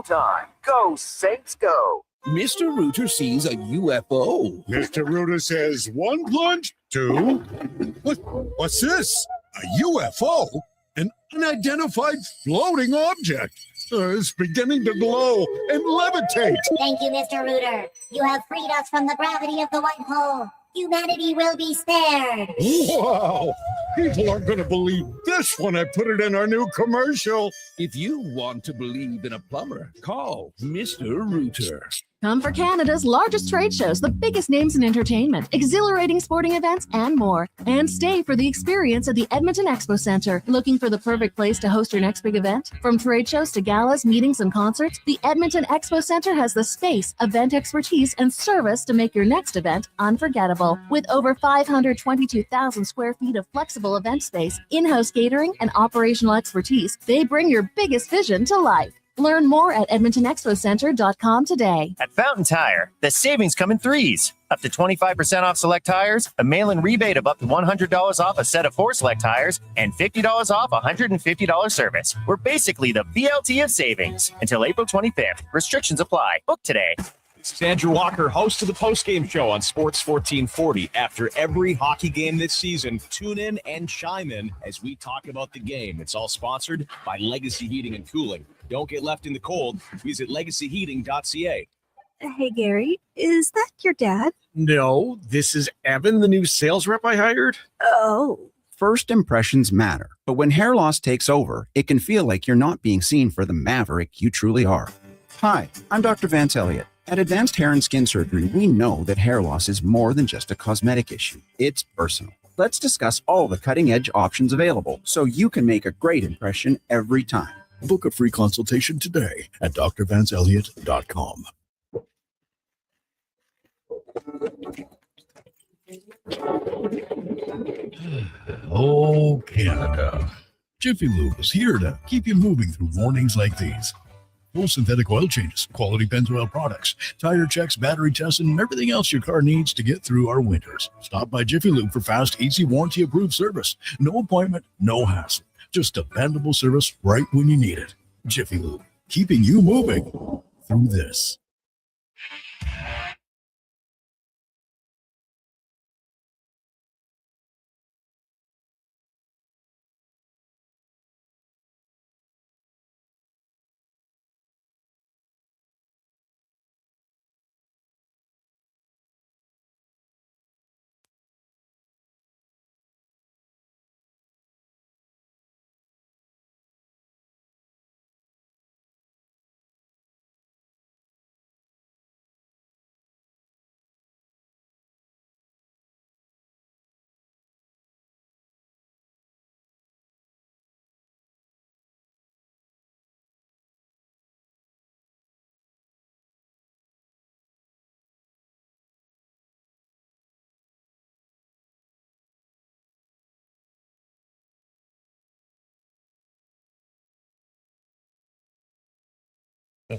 time. Go, Saints, go. Mr. Rooter sees a UFO. Mr. Rooter says 1 plunge, 2. What's this? A UFO? An unidentified floating object. It's beginning to glow and levitate. Thank you, Mr. Rooter. You have freed us from the gravity of the white hole. Humanity will be spared. Wow! People aren't going to believe this when I put it in our new commercial. If you want to believe in a plumber, call Mr. Rooter. Come for Canada's largest trade shows, the biggest names in entertainment, exhilarating sporting events, and more. And stay for the experience at the Edmonton Expo Centre. Looking for the perfect place to host your next big event? From trade shows to galas, meetings, and concerts, the Edmonton Expo Centre has the space, event expertise, and service to make your next event unforgettable. With over 522,000 square feet of flexible event space, in-house catering, and operational expertise, they bring your biggest vision to life. Learn more at EdmontonExpoCenter.com today. At Fountain Tire, the savings come in threes. Up to 25% off select tires, a mail-in rebate of up to $100 off a set of 4 select tires, and $50 off $150 service. We're basically the BLT of savings. Until April 25th. Restrictions apply. Book today. This is Andrew Walker, host of the postgame show on Sports 1440. After every hockey game this season, tune in and chime in as we talk about the game. It's all sponsored by Legacy Heating and Cooling. Don't get left in the cold. Visit legacyheating.ca. Hey, Gary, is that your dad? No, this is Evan, the new sales rep I hired. Oh. First impressions matter, but when hair loss takes over, it can feel like you're not being seen for the maverick you truly are. Hi, I'm Dr. Vance Elliott. At Advanced Hair and Skin Surgery, we know that hair loss is more than just a cosmetic issue. It's personal. Let's discuss all the cutting-edge options available so you can make a great impression every time. Book a free consultation today at drvanceelliott.com. Oh, Canada. Jiffy Lube is here to keep you moving through mornings like these. Full synthetic oil changes, quality Pennzoil products, tire checks, battery tests, and everything else your car needs to get through our winters. Stop by Jiffy Lube for fast, easy, warranty-approved service. No appointment, no hassle. Just dependable service right when you need it. Jiffy Lube, keeping you moving through this.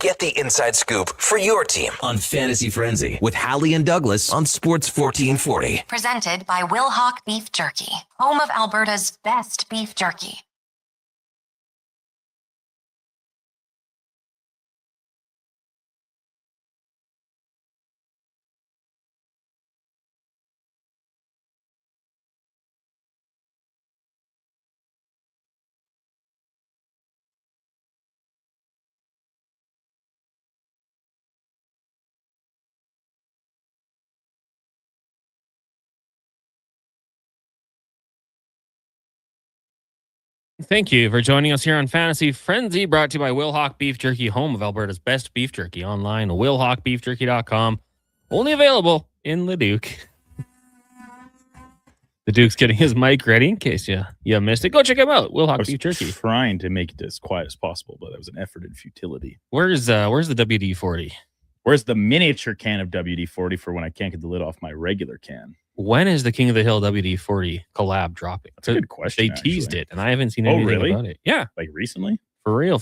Get the inside scoop for your team on Fantasy Frenzy with Halley and Douglas on Sports 1440. Presented by Wilhauk Beef Jerky, home of Alberta's best beef jerky. Thank you for joining us here on Fantasy Frenzy, brought to you by Wilhauk Beef Jerky, home of Alberta's best beef jerky. Online, wilhaukbeefjerky.com. Only available in Leduc. The Duke's getting his mic ready in case you missed it. Go check him out, Wilhauk Beef Jerky. Trying to make it as quiet as possible, but that was an effort in futility. Where's the WD-40? Where's the miniature can of WD-40 for when I can't get the lid off my regular can? When is the King of the Hill WD-40 collab dropping? That's a good question. They teased it, and I haven't seen anything about it. Yeah. Like recently? For real.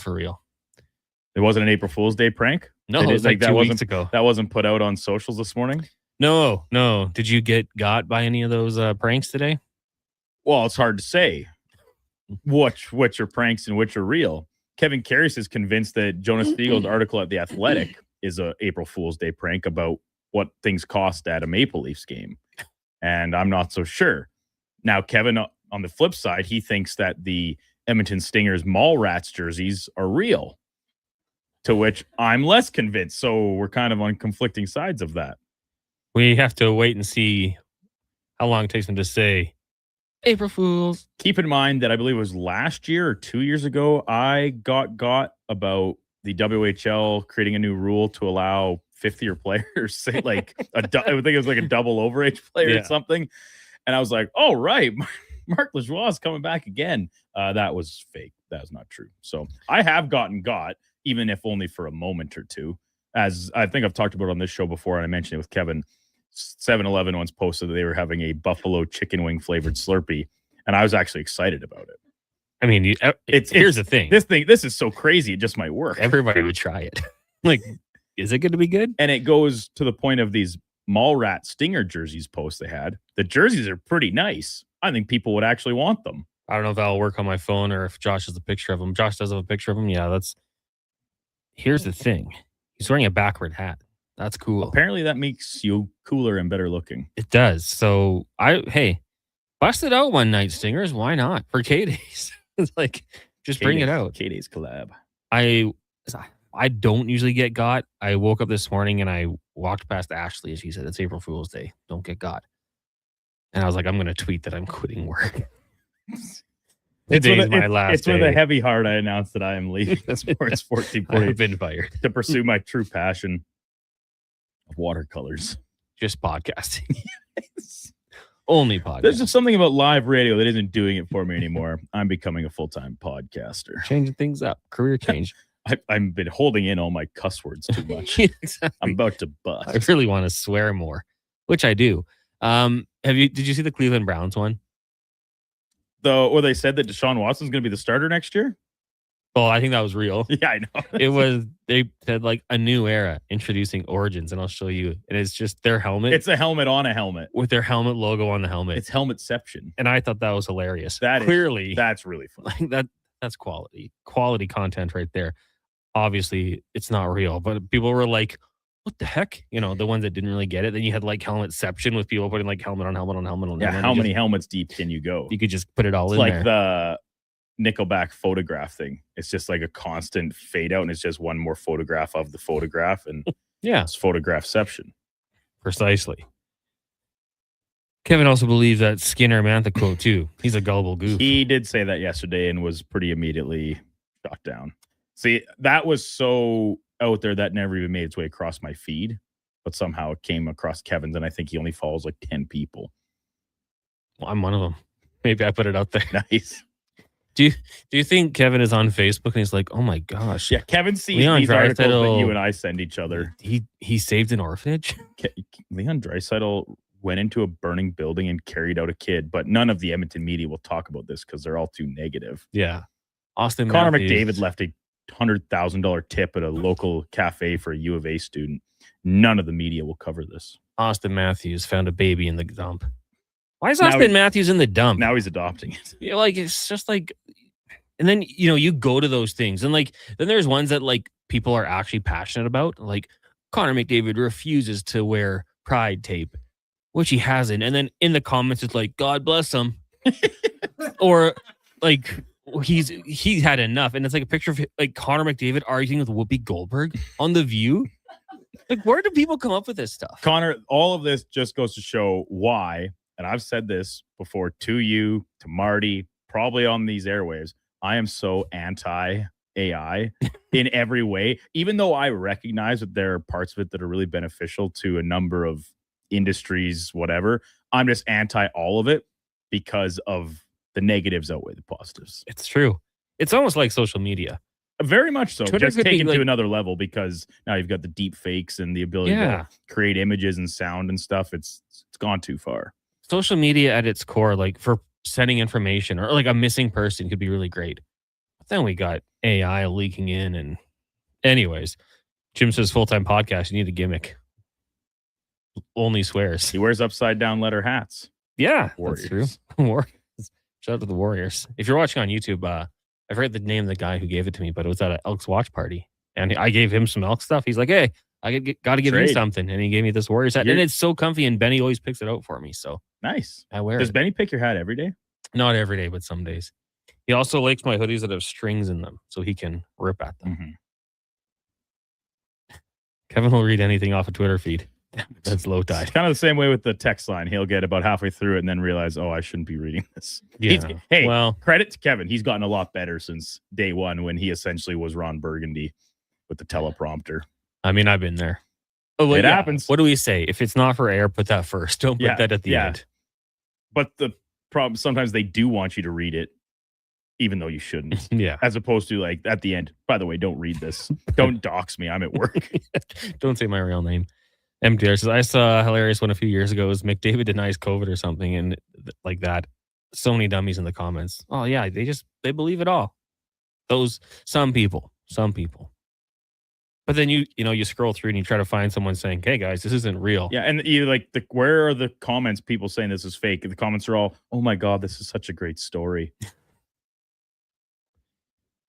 It wasn't an April Fool's Day prank? No, it was like 2 weeks ago. That wasn't put out on socials this morning? No. Did you get got by any of those pranks today? Well, it's hard to say which are pranks and which are real. Kevin Karras is convinced that Jonas Spiegel's article at The Athletic is a April Fool's Day prank about what things cost at a Maple Leafs game. And I'm not so sure. Now, Kevin, on the flip side, he thinks that the Edmonton Stingers Mall Rats jerseys are real, to which I'm less convinced. So we're kind of on conflicting sides of that. We have to wait and see how long it takes them to say April Fools. Keep in mind that I believe it was last year or 2 years ago, I got about the WHL creating a new rule to allow fifth-year players, say like I think it was like a double overage player or something. And I was like, oh, right, Marc Lajoie is coming back again. That was fake. That was not true. So I have gotten got, even if only for a moment or two. As I think I've talked about on this show before, and I mentioned it with Kevin, 7-Eleven once posted that they were having a buffalo chicken wing flavored Slurpee, and I was actually excited about it. I mean, here's the thing. This is so crazy, it just might work. Everybody would try it. Like, is it going to be good? And it goes to the point of these Mall Rat Stinger jerseys posts they had. The jerseys are pretty nice. I think people would actually want them. I don't know if that'll work on my phone or if Josh has a picture of them. Josh does have a picture of them. Yeah, here's the thing. He's wearing a backward hat. That's cool. Apparently that makes you cooler and better looking. It does. So bust it out one night, Stingers. Why not? For K-Days. It's like, just bring it out. K-Days collab. I don't usually get got. I woke up this morning and I walked past Ashley and she said, it's April Fool's Day. Don't get got. And I was like, I'm going to tweet that I'm quitting work. Today's my last It's day. with a heavy heart I announced that I am leaving Sports 1440. I've been fired. To pursue my true passion of watercolors. Just podcasting. Only podcasting. There's just something about live radio that isn't doing it for me anymore. I'm becoming a full-time podcaster. Changing things up. Career change. I've been holding in all my cuss words too much. Exactly. I'm about to bust. I really want to swear more, which I do. Did you see the Cleveland Browns one? Where they said that Deshaun Watson's going to be the starter next year? Oh, I think that was real. Yeah, I know. They said like a new era introducing Origins, and I'll show you. And it's just their helmet. It's a helmet on a helmet. With their helmet logo on the helmet. It's helmetception. And I thought that was hilarious. That's really fun. Like that's quality content right there. Obviously, it's not real, but people were like, what the heck? You know, the ones that didn't really get it. Then you had like helmetception with people putting like helmet on helmet on helmet on helmet. How many helmets deep can you go? You could just put it all in like there. The Nickelback photograph thing. It's just like a constant fade out, and it's just one more photograph of the photograph, and it's photographception. Precisely. Kevin also believes that Skinner Mantha quote too. He's a gullible goof. He did say that yesterday and was pretty immediately shot down. See, that was so out there that never even made its way across my feed, but somehow it came across Kevin's, and I think he only follows like 10 people. Well, I'm one of them. Maybe I put it out there. Nice. Do you think Kevin is on Facebook and he's like, oh my gosh? Yeah, Kevin sees these articles that you and I send each other. He saved an orphanage? Leon Draisaitl went into a burning building and carried out a kid, but none of the Edmonton media will talk about this because they're all too negative. Yeah. Austin Connor Matthews. McDavid left a $100,000 tip at a local cafe for a U of A student. None of the media will cover this. Austin Matthews found a baby in the dump. Why is Austin Matthews in the dump? Now he's adopting it. Yeah, like it's just like, and then you go to those things, and like then there's ones that like people are actually passionate about. Like Connor McDavid refuses to wear pride tape, which he hasn't, and then in the comments it's like God bless him, or like he's had enough, and it's like a picture of like Connor McDavid arguing with Whoopi Goldberg on The View. Like, where do people come up with this stuff? Connor, all of this just goes to show why. And I've said this before to you, to Marty, probably on these airwaves. I am so anti-AI in every way, even though I recognize that there are parts of it that are really beneficial to a number of industries, whatever. I'm just anti all of it because of the negatives outweigh the positives. It's true. It's almost like social media. Very much so. Twitter just could be taken like, to another level because now you've got the deep fakes and the ability to create images and sound and stuff. It's gone too far. Social media at its core, like for sending information or like a missing person could be really great. But then we got AI leaking in. And anyways, Jim says full-time podcast, you need a gimmick. Only swears. He wears upside down letter hats. Yeah, Warriors. that's true. Warriors. Shout out to the Warriors. If you're watching on YouTube, I forget the name of the guy who gave it to me, but it was at an Elks watch party. And I gave him some Elks stuff. He's like, hey, I got to give you something. And he gave me this Warriors hat. And it's so comfy, and Benny always picks it out for me. So nice. I wear Does it. Benny pick your hat every day? Not every day, but some days. He also likes my hoodies that have strings in them, so he can rip at them. Mm-hmm. Kevin will read anything off a Twitter feed. That's low tide. It's kind of the same way with the text line. He'll get about halfway through it and then realize, oh, I shouldn't be reading this. Yeah. Well, credit to Kevin. He's gotten a lot better since day one when he essentially was Ron Burgundy with the teleprompter. I mean, I've been there. Oh, well, it happens. What do we say? If it's not for air, put that first. Don't put that at the end. But the problem, sometimes they do want you to read it, even though you shouldn't. Yeah. As opposed to like at the end, by the way, don't read this. Don't dox me. I'm at work. Don't say my real name. MTR says, I saw a hilarious one a few years ago. It was McDavid denies COVID or something. And like that, so many dummies in the comments. Oh yeah. They believe it all. Some people. But then you scroll through and you try to find someone saying, hey guys, this isn't real. Yeah. And you where are the comments? People saying this is fake. The comments are all, oh my God, this is such a great story.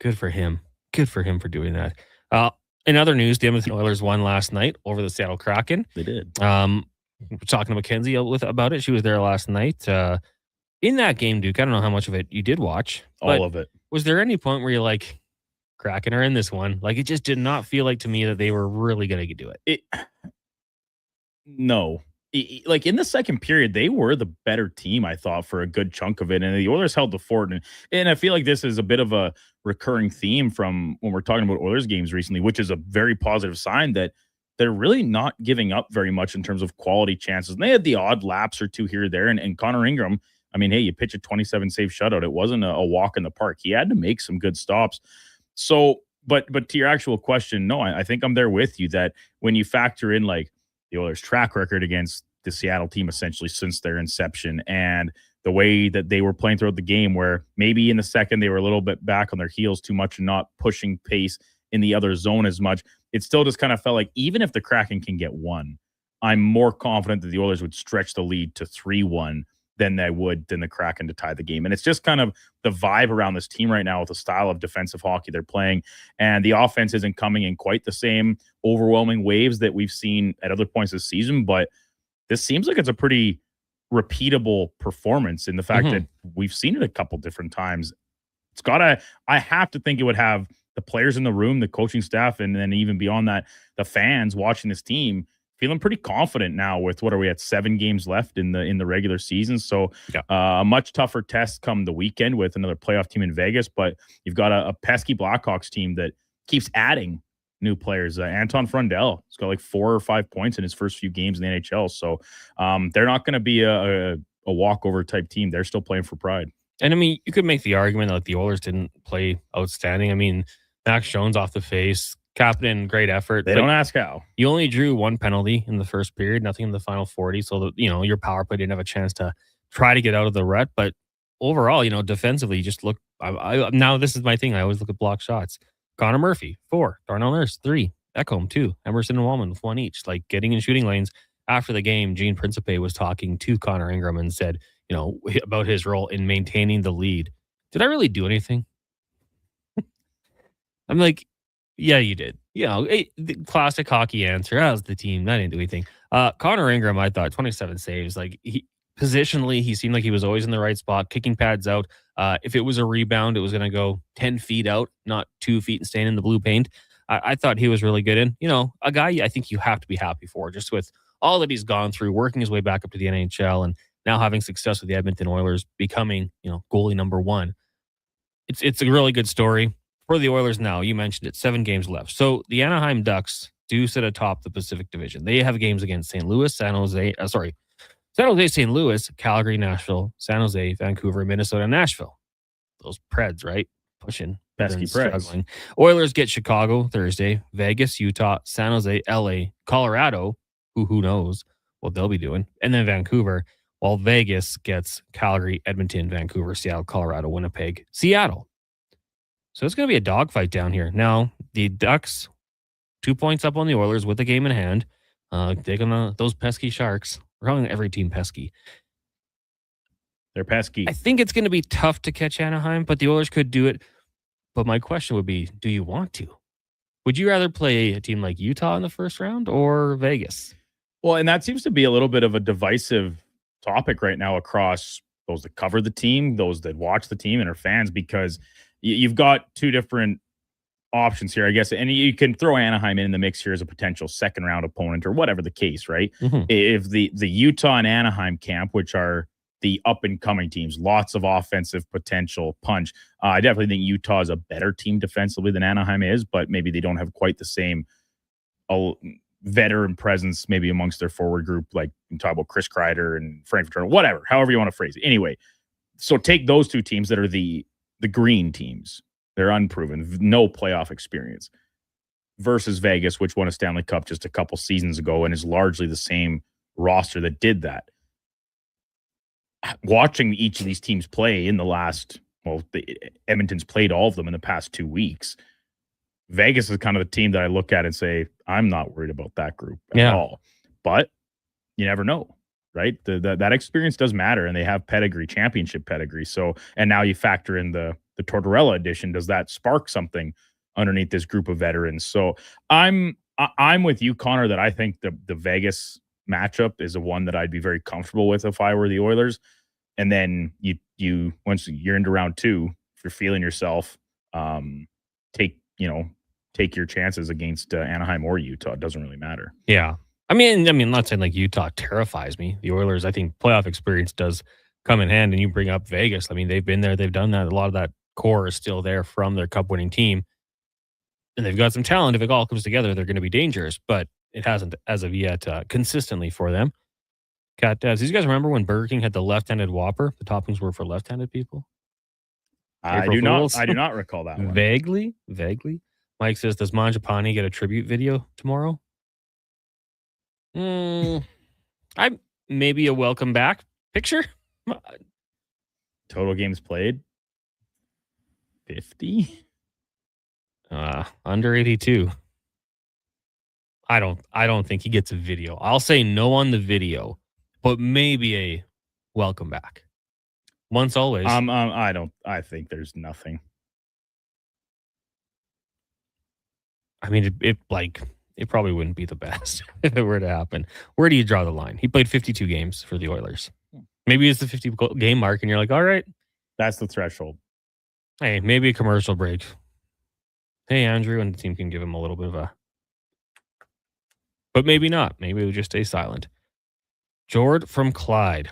Good for him. Good for him for doing that. In other news, the Edmonton Oilers won last night over the Seattle Kraken. They did. Talking to Mackenzie about it. She was there last night. In that game, Duke, I don't know how much of it you did watch. All of it. Was there any point where you're like, Kraken are in this one? Like, it just did not feel like to me that they were really going to do it. No. Like in the second period, they were the better team, I thought, for a good chunk of it. And the Oilers held the fort. And I feel like this is a bit of a recurring theme from when we're talking about Oilers games recently, which is a very positive sign that they're really not giving up very much in terms of quality chances. And they had the odd lapse or two here or there. And Connor Ingram, I mean, hey, you pitch a 27 save shutout. It wasn't a walk in the park. He had to make some good stops. So, but to your actual question, no, I think I'm there with you that when you factor in like the Oilers' track record against the Seattle team essentially since their inception and the way that they were playing throughout the game, where maybe in the second they were a little bit back on their heels too much and not pushing pace in the other zone as much, it still just kind of felt like even if the Kraken can get one, I'm more confident that the Oilers would stretch the lead to 3-1 than the Kraken to tie the game. And it's just kind of the vibe around this team right now with the style of defensive hockey they're playing. And the offense isn't coming in quite the same overwhelming waves that we've seen at other points this season, but this seems like it's a pretty repeatable performance in the fact that we've seen it a couple different times. I have to think it would have the players in the room, the coaching staff, and then even beyond that, the fans watching this team feeling pretty confident now with what are we at 7 games left in the regular season. So a much tougher test come the weekend with another playoff team in Vegas, but you've got a pesky Blackhawks team that keeps adding new players. Anton Frundell has got like 4 or 5 points in his first few games in the NHL. So they're not going to be a walkover type team. They're still playing for pride. And I mean, you could make the argument that the Oilers didn't play outstanding. I mean, Max Jones off the face, Kapanen, great effort. They don't ask how. You only drew 1 penalty in the first period, nothing in the final 40. So, your power play didn't have a chance to try to get out of the rut. But overall, defensively, you just look. Now, this is my thing. I always look at block shots. Connor Murphy, 4. Darnell Nurse, 3. Ekholm, 2. Emerson and Wallman with 1 each. Like getting in shooting lanes. After the game, Gene Principe was talking to Connor Ingram and said, about his role in maintaining the lead. Did I really do anything? I'm like, yeah, you did. The classic hockey answer. How's the team? I didn't do anything. Connor Ingram, I thought 27 saves. Like positionally, he seemed like he was always in the right spot, kicking pads out. If it was a rebound, it was going to go 10 feet out, not 2 feet and staying in the blue paint. I thought he was really good. And, a guy I think you have to be happy for, just with all that he's gone through, working his way back up to the NHL and now having success with the Edmonton Oilers, becoming, goalie number 1. It's a really good story. For the Oilers now, you mentioned it, 7 games left. So the Anaheim Ducks do sit atop the Pacific Division. They have games against St. Louis, San Jose, St. Louis, Calgary, Nashville, San Jose, Vancouver, Minnesota, Nashville. Those Preds, right? Pushing. Pesky Preds. Struggling. Oilers get Chicago Thursday, Vegas, Utah, San Jose, LA, Colorado, who knows what they'll be doing, and then Vancouver, while Vegas gets Calgary, Edmonton, Vancouver, Seattle, Colorado, Winnipeg, Seattle. So it's going to be a dogfight down here. Now, the Ducks, 2 points up on the Oilers with the game in hand. Taking those pesky Sharks. We're calling every team pesky. They're pesky. I think it's going to be tough to catch Anaheim, but the Oilers could do it. But my question would be, do you want to? Would you rather play a team like Utah in the first round or Vegas? Well, and that seems to be a little bit of a divisive topic right now across those that cover the team, those that watch the team, and are fans, because you've got two different options here, I guess. And you can throw Anaheim in the mix here as a potential second round opponent or whatever the case, right? If the Utah and Anaheim camp, which are the up and coming teams, lots of offensive potential punch. I definitely think Utah is a better team defensively than Anaheim is, but maybe they don't have quite the same veteran presence maybe amongst their forward group, like you talk about Chris Kreider and Frank Fraternal, whatever, however you want to phrase it. Anyway, so take those two teams that are the green teams. They're unproven, no playoff experience, versus Vegas, which won a Stanley Cup just a couple seasons ago and is largely the same roster that did that. Watching each of these teams play in the last, Edmonton's played all of them in the past 2 weeks. Vegas is kind of the team that I look at and say, I'm not worried about that group at all. But you never know, right? That experience does matter, and they have pedigree, championship pedigree. So, and now you factor in the Tortorella edition. Does that spark something underneath this group of veterans? So I'm with you, Connor, that I think the Vegas matchup is the one that I'd be very comfortable with if I were the Oilers. And then you once you're into round two, if you're feeling yourself, take your chances against Anaheim or Utah. It doesn't really matter. Yeah. I mean, I'm not saying like Utah terrifies me. The Oilers, I think playoff experience does come in hand, and you bring up Vegas. I mean, they've been there, they've done that. A lot of that core is still there from their cup winning team. And they've got some talent. If it all comes together, they're going to be dangerous, but it hasn't as of yet consistently for them. Cat Dads, do you guys remember when Burger King had the left-handed Whopper? The toppings were for left-handed people. I do not recall that one. Vaguely. Mike says, does Mangiapane get a tribute video tomorrow? I maybe a welcome back picture. Total games played 50. Under 82. I don't think he gets a video. I'll say no on the video, but maybe a welcome back. Once always. I think there's nothing. I mean, it probably wouldn't be the best if it were to happen. Where do you draw the line? He played 52 games for the Oilers. Maybe it's the 50 game mark, and you're like, all right, that's the threshold. Hey, maybe a commercial break. Hey, Andrew, and the team can give him a little bit of a. But maybe not. Maybe we'll just stay silent. Jord from Clyde.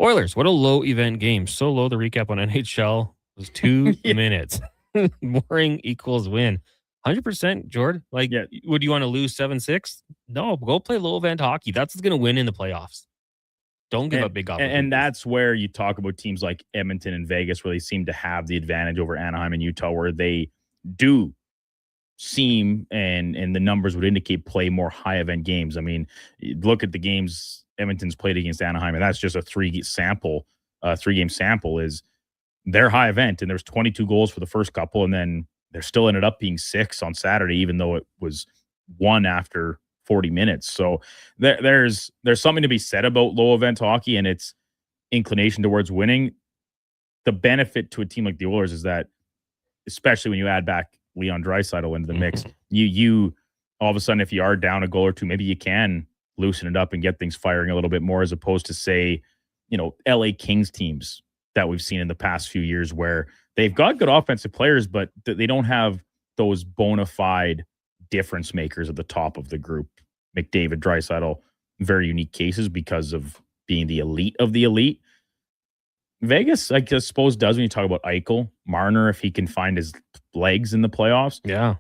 Oilers, what a low event game. So low, the recap on NHL was 2 minutes. Boring equals win. 100%, Jord. Would you want to lose 7-6? No, go play low event hockey. That's what's going to win in the playoffs. Don't give up big opportunities. And that's where you talk about teams like Edmonton and Vegas, where they seem to have the advantage over Anaheim and Utah, where they do seem, and the numbers would indicate, play more high event games. I mean, look at the games Edmonton's played against Anaheim, and that's just a 3-game sample. Is their high event, and there's 22 goals for the first couple, and then there still ended up being 6 on Saturday, even though it was 1 after 40 minutes. So there's something to be said about low event hockey and its inclination towards winning. The benefit to a team like the Oilers is that, especially when you add back Leon Draisaitl into the mix, you all of a sudden, if you are down a goal or two, maybe you can loosen it up and get things firing a little bit more, as opposed to, say, LA Kings teams that we've seen in the past few years, where they've got good offensive players, but they don't have those bona fide difference makers at the top of the group. McDavid, Draisaitl, very unique cases because of being the elite of the elite. Vegas, I suppose, does when you talk about Eichel, Marner, if he can find his legs in the playoffs. Yeah.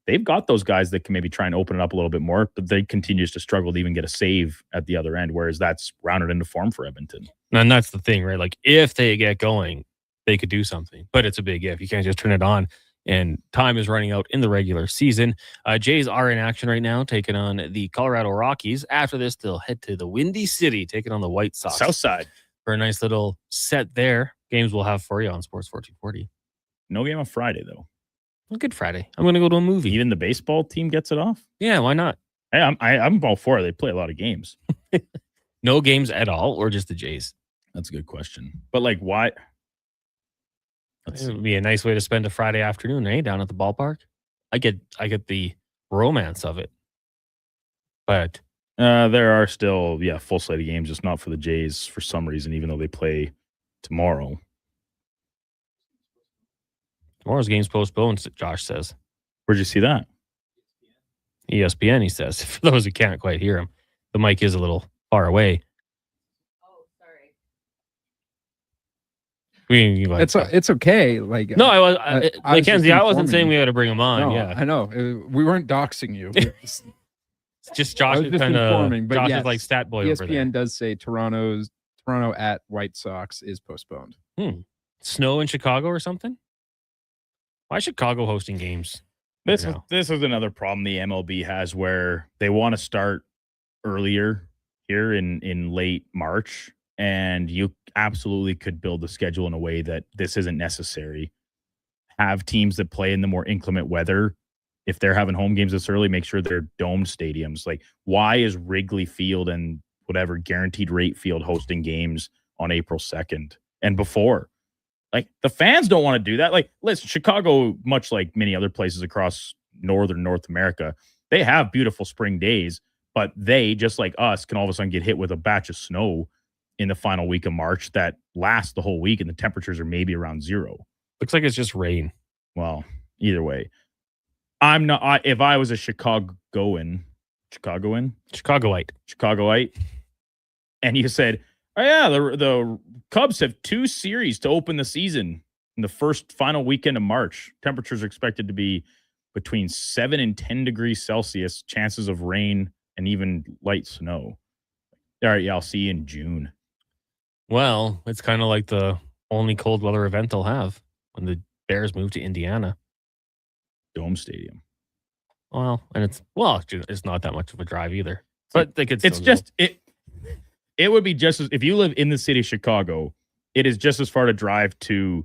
They've got those guys that can maybe try and open it up a little bit more, but they continues to struggle to even get a save at the other end, whereas that's rounded into form for Edmonton. And that's the thing, right? Like, if they get going, they could do something, but it's a big if. You can't just turn it on, and time is running out in the regular season. Jays are in action right now, taking on the Colorado Rockies. After this, they'll head to the Windy City, taking on the White Sox. Southside. For a nice little set there. Games we'll have for you on Sports 1440. No game on Friday, though. A good Friday. I'm going to go to a movie. Even the baseball team gets it off? Yeah, why not? Hey, I'm all for it. They play a lot of games. No games at all, or just the Jays? That's a good question. But, why? It would be a nice way to spend a Friday afternoon, eh? Down at the ballpark. I get the romance of it. But there are still, full slate of games, just not for the Jays for some reason, even though they play tomorrow. Tomorrow's game's postponed, Josh says. Where'd you see that? ESPN, he says. For those who can't quite hear him, the mic is a little far away. It's okay. Like no, Mackenzie, I wasn't saying we had to bring him on. No, yeah, I know. We weren't doxing you. It's just Josh is kind of Josh is like stat boy over there. ESPN does say Toronto at White Sox is postponed. Snow in Chicago or something? Why is Chicago hosting games? This is another problem the MLB has where they want to start earlier here in late March, and you absolutely could build the schedule in a way that this isn't necessary. Have teams that play in the more inclement weather, if they're having home games this early, make sure they're domed stadiums. Like, why is Wrigley Field and whatever Guaranteed Rate Field hosting games on April 2nd and before? Like, the fans don't want to do that. Like, listen, Chicago, much like many other places across northern North America, they have beautiful spring days, but they, just like us, can all of a sudden get hit with a batch of snow in the final week of March that lasts the whole week, and the temperatures are maybe around zero. Looks like it's just rain. Well, either way, I'm not. If I was a Chicagoite, and you said, "Oh yeah, the Cubs have 2 series to open the season in the first final weekend of March. Temperatures are expected to be between 7 and 10 degrees Celsius. Chances of rain and even light snow. All right, yeah, I'll see you in June." Well, it's kind of like the only cold weather event they'll have when the Bears move to Indiana. Dome Stadium. Well, and it's not that much of a drive either. But they could. It's just it. It would be just as if you live in the city of Chicago, it is just as far to drive to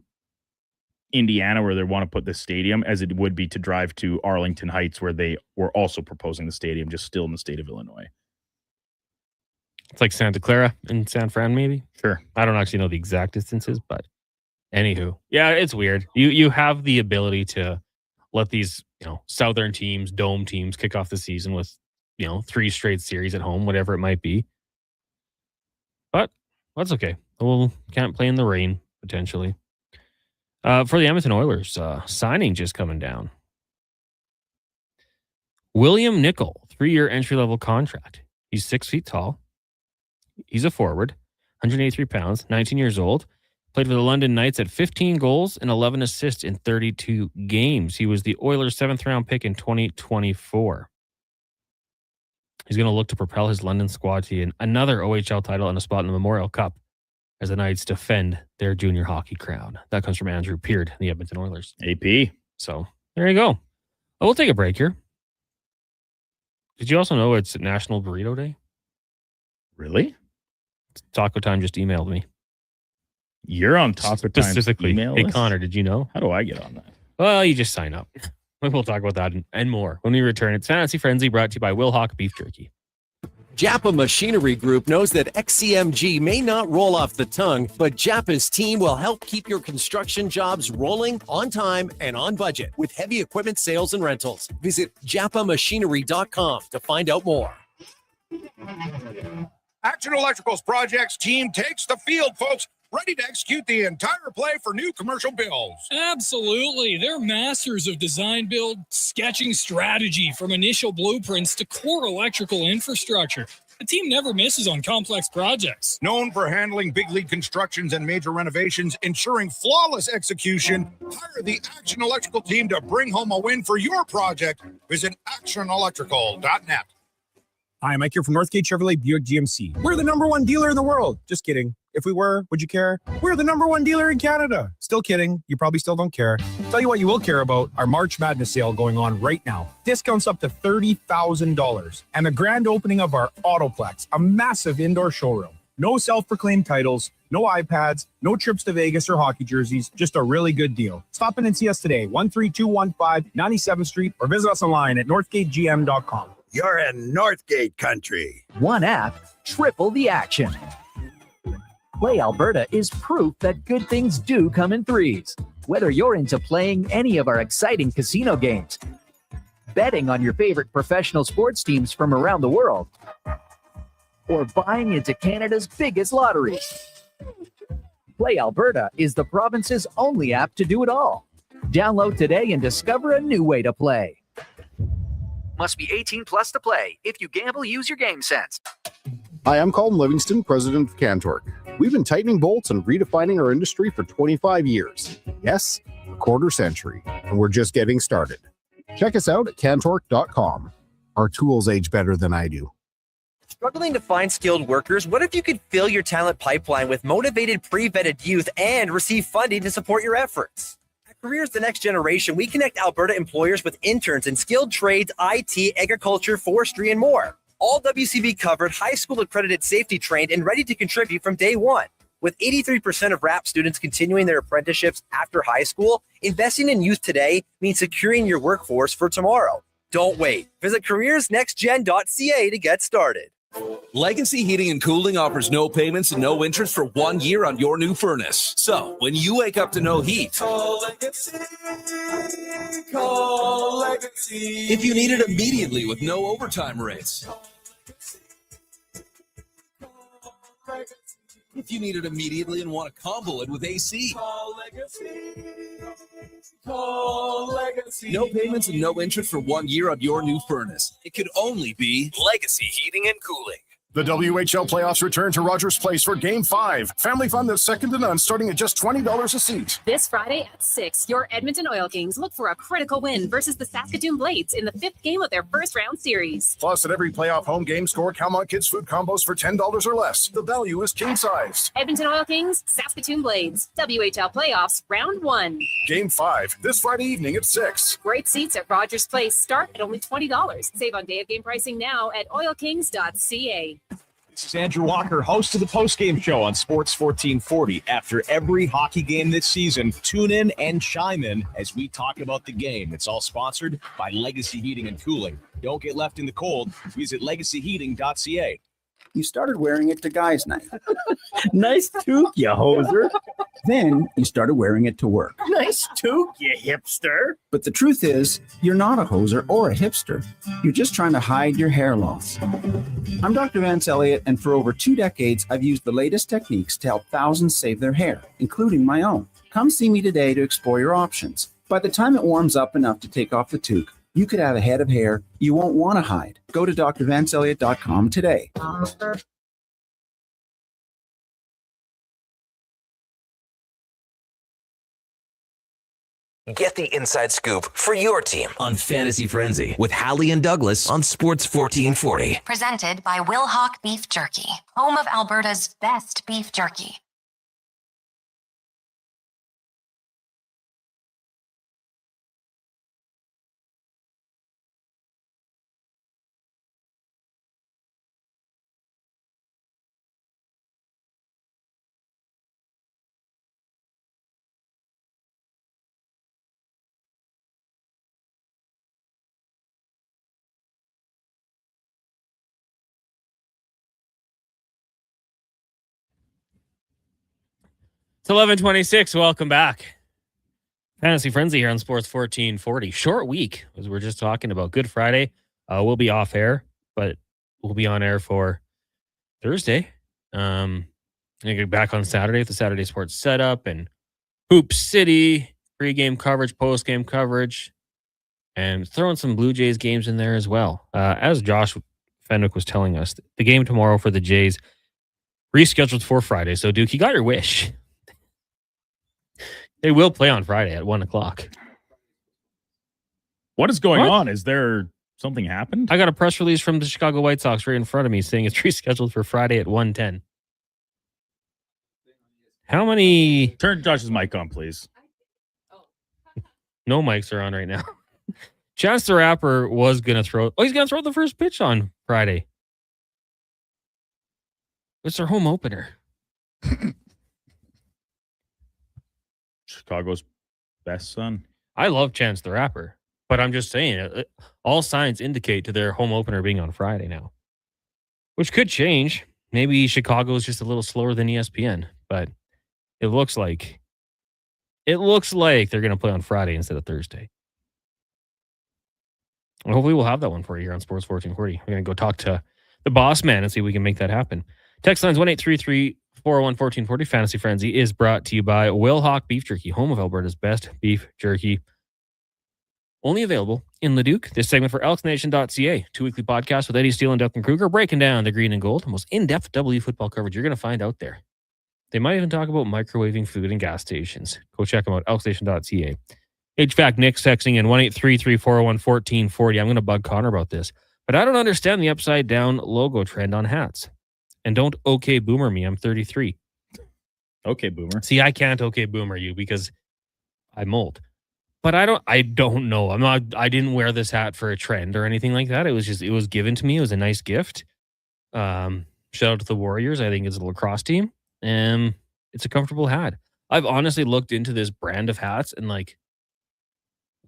Indiana where they want to put the stadium as it would be to drive to Arlington Heights where they were also proposing the stadium, just still in the state of Illinois. It's like Santa Clara and San Fran, maybe. Sure. I don't actually know the exact distances, but anywho, yeah, it's weird. You have the ability to let these, southern teams, dome teams kick off the season with, 3 straight series at home, whatever it might be. But that's okay. We'll can't play in the rain, potentially. For the Edmonton Oilers, signing just coming down. William Nickel, 3-year entry-level contract. He's 6 feet tall. He's a forward, 183 pounds, 19 years old. Played for the London Knights at 15 goals and 11 assists in 32 games. He was the Oilers' 7th-round pick in 2024. He's going to look to propel his London squad to another OHL title and a spot in the Memorial Cup as the Knights defend their junior hockey crown. That comes from Andrew Peard, the Edmonton Oilers. AP. So there you go. Well, we'll take a break here. Did you also know it's National Burrito Day? Really? Taco Time just emailed me. You're on Taco Time specifically. Email Hey, list? Connor, did you know? How do I get on that? Well, you just sign up. We'll talk about that and more when we return. It's Fantasy Frenzy, brought to you by Will Hawk Beef Jerky. Japa Machinery Group knows that XCMG may not roll off the tongue, but Japa's team will help keep your construction jobs rolling on time and on budget with heavy equipment sales and rentals. Visit japamachinery.com to find out more. Action Electrical's projects team takes the field, folks, ready to execute the entire play for new commercial builds. Absolutely. They're masters of design build, sketching strategy from initial blueprints to core electrical infrastructure. The team never misses on complex projects. Known for handling big league constructions and major renovations, ensuring flawless execution, hire the Action Electrical team to bring home a win for your project. Visit actionelectrical.net. Hi, Mike here from Northgate Chevrolet Buick GMC. We're the #1 dealer in the world. Just kidding. If we were, would you care? We're the #1 dealer in Canada. Still kidding. You probably still don't care. Tell you what you will care about, our March Madness sale going on right now. Discounts up to $30,000. And the grand opening of our Autoplex, a massive indoor showroom. No self-proclaimed titles, no iPads, no trips to Vegas or hockey jerseys, just a really good deal. Stop in and see us today, 13215 97th Street, or visit us online at northgategm.com. You're in Northgate country. One app, triple the action. Play Alberta is proof that good things do come in threes. Whether you're into playing any of our exciting casino games, betting on your favorite professional sports teams from around the world, or buying into Canada's biggest lotteries, Play Alberta is the province's only app to do it all. Download today and discover a new way to play. Must be 18 plus to play. If you gamble, use your game sense. Hi, I'm Colin Livingston, president of Cantork. We've been tightening bolts and redefining our industry for 25 years. Yes, a quarter century, and we're just getting started. Check us out at cantork.com. Our tools age better than I do. Struggling to find skilled workers? What if you could fill your talent pipeline with motivated, pre-vetted youth and receive funding to support your efforts? At Careers the Next Generation, we connect Alberta employers with interns in skilled trades, IT, agriculture, forestry, and more. All WCB covered, high school accredited, safety trained, and ready to contribute from day one. With 83% of RAP students continuing their apprenticeships after high school, investing in youth today means securing your workforce for tomorrow. Don't wait. Visit careersnextgen.ca to get started. Legacy Heating and Cooling offers no payments and no interest for 1 year on your new furnace. So, when you wake up to no heat, Call Legacy. Call Legacy. if you need it immediately with no overtime rates, if you need it immediately and want to combo it with AC, Call Legacy. Call Legacy. no payments and no interest for 1 year on your new furnace. It could only be Legacy Heating and Cooling. The WHL playoffs return to Rogers Place for Game 5. Family fun that's second to none, starting at just $20 a seat. This Friday at 6, your Edmonton Oil Kings look for a critical win versus the Saskatoon Blades in the 5th game of their first-round series. Plus, at every playoff home game, score Calmont Kids food combos for $10 or less. The value is king-sized. Edmonton Oil Kings, Saskatoon Blades, WHL Playoffs, Round 1. Game 5, this Friday evening at 6. Great seats at Rogers Place start at only $20. Save on day-of-game pricing now at oilkings.ca. This is Andrew Walker, host of the postgame show on Sports 1440. After every hockey game this season, tune in and chime in as we talk about the game. It's all sponsored by Legacy Heating and Cooling. Don't get left in the cold. Visit legacyheating.ca. You started wearing it to guys' night. Nice toque, you hoser. Then you started wearing it to work. Nice toque, you hipster. But the truth is, you're not a hoser or a hipster. You're just trying to hide your hair loss. I'm Dr. Vance Elliott, and for over 2 decades, I've used the latest techniques to help thousands save their hair, including my own. Come see me today to explore your options. By the time it warms up enough to take off the toque, you could have a head of hair you won't want to hide. Go to drvanceelliott.com today. Get the inside scoop for your team on Fantasy Frenzy with Halley and Douglas on Sports 1440. Presented by Wilhauk Beef Jerky, home of Alberta's best beef jerky. It's 11:26. Welcome back. Fantasy Frenzy here on Sports 1440. Short week, as we're just talking about. Good Friday. We'll be off air, but we'll be on air for Thursday. And get back on Saturday with the Saturday Sports setup and Hoop City, pre-game coverage, post-game coverage, and throwing some Blue Jays games in there as well. As Josh Fenwick was telling us, the game tomorrow for the Jays rescheduled for Friday. So, Duke, you got your wish. They will play on Friday at 1 o'clock. What is going on? Is there something happened? I got a press release from the Chicago White Sox right in front of me saying it's rescheduled for Friday at 1:10. How many? Turn Josh's mic on, please. No mics are on right now. Chance the Rapper was going to throw. Oh, he's going to throw the first pitch on Friday. It's their home opener. Chicago's best son. I love Chance the Rapper, but I'm just saying, all signs indicate to their home opener being on Friday now, which could change. Maybe Chicago is just a little slower than ESPN, but it looks like It looks like they're going to play on Friday instead of Thursday. And hopefully we'll have that one for you here on Sports 1440. We're going to go talk to the boss man and see if we can make that happen. Text lines 1-833-401-1440. Fantasy Frenzy is brought to you by Wilhauk Beef Jerky, home of Alberta's best beef jerky. Only available in Leduc. This segment for elksnation.ca, 2 weekly podcasts with Eddie Steele and Duncan Kruger, breaking down the green and gold, the most in-depth W football coverage you're going to find out there. They might even talk about microwaving food in gas stations. Go check them out, elksnation.ca. HVAC Nick's texting in 1-833-401-1440. I'm going to bug Connor about this, but I don't understand the upside down logo trend on hats. And don't okay boomer me. I'm 33. Okay, boomer. See, I can't okay boomer you because I'm old. But I don't know. I didn't wear this hat for a trend or anything like that. It was given to me. It was a nice gift. Shout out to the Warriors. I think it's a lacrosse team. And it's a comfortable hat. I've honestly looked into this brand of hats and like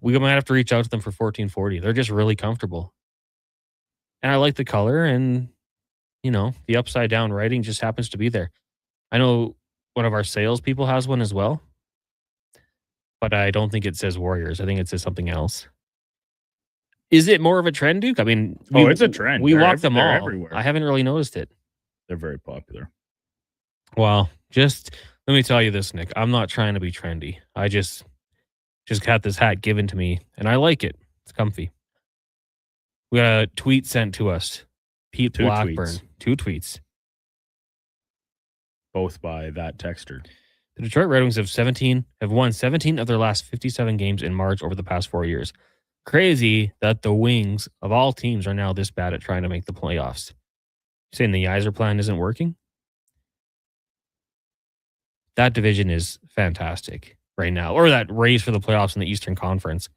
we might have to reach out to them for 1440. They're just really comfortable. And I like the color and the upside down writing just happens to be there. I know one of our salespeople has one as well. But I don't think it says Warriors. I think it says something else. Is it more of a trend, Duke? I mean, it's a trend. We walk them all. Everywhere. I haven't really noticed it. They're very popular. Well, just let me tell you this, Nick. I'm not trying to be trendy. I just got this hat given to me, and I like it. It's comfy. We got a tweet sent to us. Pete Blackburn. 2 tweets. Both by that texter. The Detroit Red Wings have won 17 of their last 57 games in March over the past 4 years. Crazy that the Wings of all teams are now this bad at trying to make the playoffs. You saying the Yzer plan isn't working? That division is fantastic right now, or that race for the playoffs in the Eastern Conference.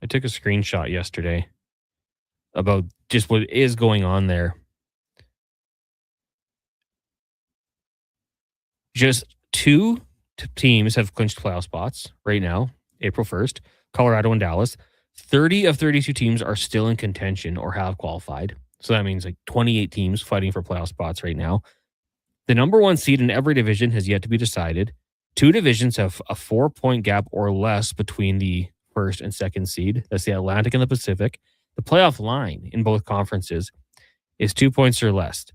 I took a screenshot yesterday about just what is going on there. Just 2 teams have clinched playoff spots right now, April 1st, Colorado and Dallas. 30 of 32 teams are still in contention or have qualified. So that means like 28 teams fighting for playoff spots right now. The number 1 seed in every division has yet to be decided. 2 divisions have a 4-point gap or less between the first and second seed. That's the Atlantic and the Pacific. The playoff line in both conferences is 2 points or less.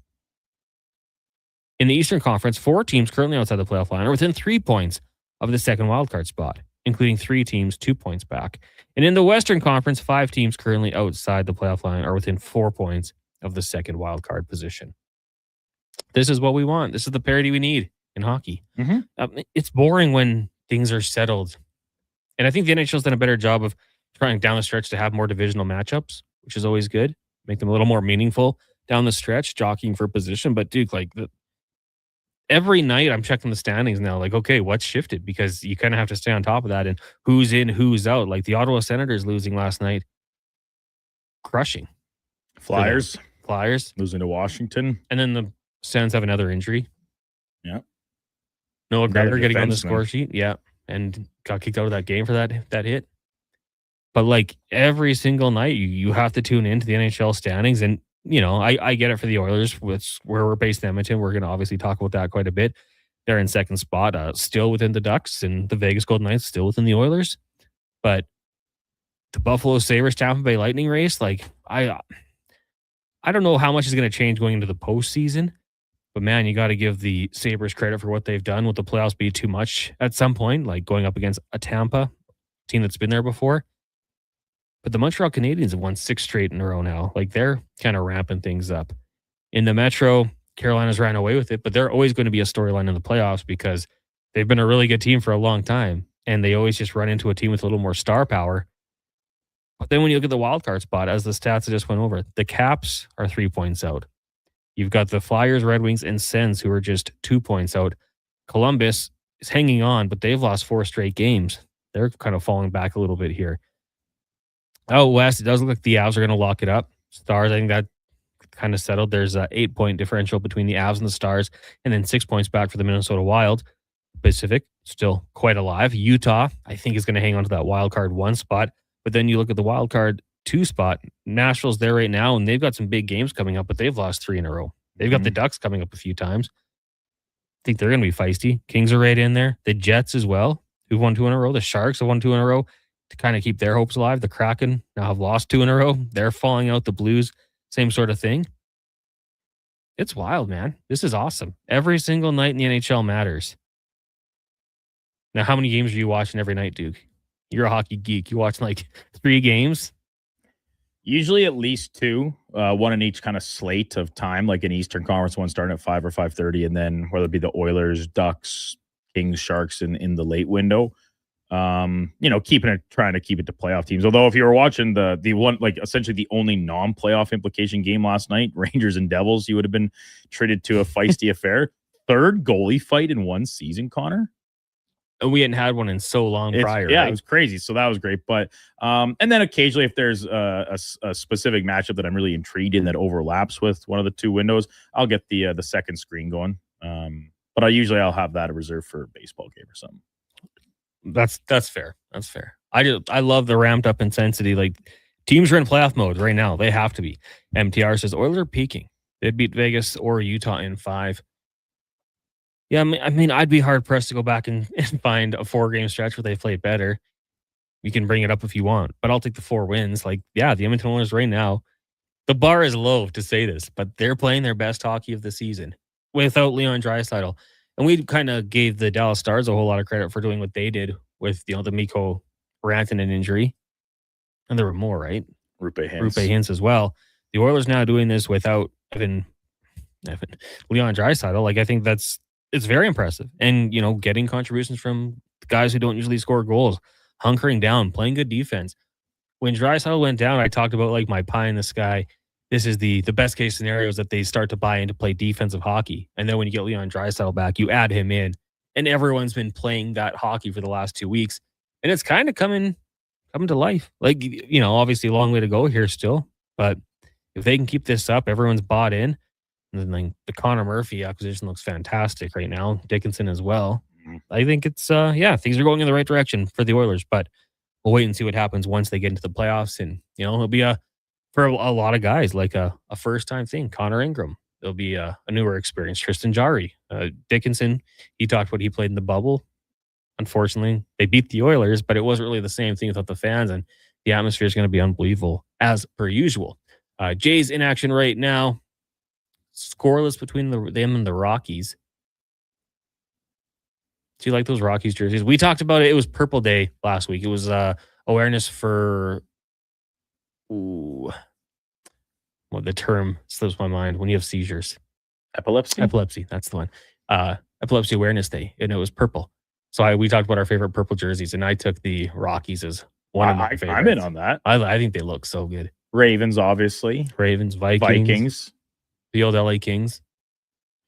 In the Eastern Conference, 4 teams currently outside the playoff line are within 3 points of the second wildcard spot, including 3 teams 2 points back. And in the Western Conference, 5 teams currently outside the playoff line are within 4 points of the second wildcard position. This is what we want. This is the parity we need in hockey. It's boring when things are settled. And I think the NHL's done a better job of trying down the stretch to have more divisional matchups, which is always good. Make them a little more meaningful down the stretch, jockeying for position. But Duke, every night I'm checking the standings now, like, okay, what's shifted? Because you kind of have to stay on top of that and who's in, who's out. Like the Ottawa Senators losing last night. Crushing. Flyers losing to Washington. And then the Sens have another injury. Yeah. Noah Gregor getting on the score sheet. Yeah. And got kicked out of that game for that hit. But like every single night you have to tune into the NHL standings. And I get it for the Oilers, which where we're based in Edmonton. We're going to obviously talk about that quite a bit. They're in second spot, still within the Ducks, and the Vegas Golden Knights still within the Oilers. But the Buffalo Sabres, Tampa Bay Lightning race, like I don't know how much is going to change going into the postseason. But man, you got to give the Sabres credit for what they've done. Will the playoffs be too much at some point, like going up against a Tampa team that's been there before? But the Montreal Canadiens have won 6 straight in a row now. Like they're kind of ramping things up. In the Metro, Carolina's ran away with it, but they're always going to be a storyline in the playoffs because they've been a really good team for a long time. And they always just run into a team with a little more star power. But then when you look at the wild card spot, as the stats I just went over, the Caps are 3 points out. You've got the Flyers, Red Wings, and Sens who are just 2 points out. Columbus is hanging on, but they've lost 4 straight games. They're kind of falling back a little bit here. Out west, it does look like the Avs are going to lock it up. Stars, I think that kind of settled. There's a 8-point differential between the Avs and the Stars, and then 6 points back for the Minnesota Wild. Pacific, still quite alive. Utah, I think, is going to hang on to that wild card 1 spot. But then you look at the wild card 2 spot. Nashville's there right now, and they've got some big games coming up, but they've lost 3 in a row. They've got the Ducks coming up a few times. think they're going to be feisty. Kings are right in there. The Jets as well, who've won 2 in a row. The Sharks have won 2 in a row to kind of keep their hopes alive. The Kraken now have lost 2 in a row. They're falling out. The Blues, same sort of thing. It's wild, man. This is awesome. Every single night in the NHL matters. Now, how many games are you watching every night, Duke? You're a hockey geek. You watch like 3 games? Usually at least 2, one in each kind of slate of time, like an Eastern Conference one starting at 5 or 5:30, and then whether it be the Oilers, Ducks, Kings, Sharks in the late window. Trying to keep it to playoff teams. Although if you were watching the one, like essentially the only non-playoff implication game last night, Rangers and Devils, you would have been treated to a feisty affair. 3rd goalie fight in one season, Connor. And we hadn't had one in so long prior. Yeah, right? It was crazy. So that was great. But and then occasionally, if there's a specific matchup that I'm really intrigued in that overlaps with one of the 2 windows, I'll get the second screen going. But I'll have that reserved for a baseball game or something. That's fair. That's fair. I love the ramped up intensity. Like teams are in playoff mode right now. They have to be. MTR says Oilers are peaking. They beat Vegas or Utah in 5. Yeah, I mean, I'd be hard pressed to go back and find a 4-game stretch where they played better. You can bring it up if you want, but I'll take the 4 wins. Like, yeah, the Edmonton Oilers right now, the bar is low to say this, but they're playing their best hockey of the season without Leon Draisaitl. And we kind of gave the Dallas Stars a whole lot of credit for doing what they did with, the Mikko Rantanen injury. And there were more, right? Rupe Hintz as well. The Oilers now doing this without Leon Draisaitl. Like, I think it's very impressive. And, getting contributions from guys who don't usually score goals, hunkering down, playing good defense. When Draisaitl went down, I talked about like my pie in the sky. This is the best case scenario is that they start to buy into play defensive hockey. And then when you get Leon Draisaitl back, you add him in. And everyone's been playing that hockey for the last 2 weeks. And it's kind of coming to life. Like, obviously a long way to go here still. But if they can keep this up, everyone's bought in. And then like the Connor Murphy acquisition looks fantastic right now. Dickinson as well. I think it's things are going in the right direction for the Oilers, but we'll wait and see what happens once they get into the playoffs. And it'll be for a lot of guys like a first time thing. Connor Ingram, there'll be a newer experience. Tristan Jarry, Dickinson. He talked what he played in the bubble. Unfortunately, they beat the Oilers, but it wasn't really the same thing without the fans, and the atmosphere is going to be unbelievable as per usual. Jays in action right now. Scoreless between them and the Rockies. Do you like those Rockies jerseys? We talked about it. It was Purple Day last week. It was awareness for the term slips my mind when you have seizures. Epilepsy. That's the one. Epilepsy Awareness Day, and it was purple. So we talked about our favorite purple jerseys, and I took the Rockies as one of my favorites. I'm in on that. I think they look so good. Ravens, obviously. Vikings. The old LA Kings.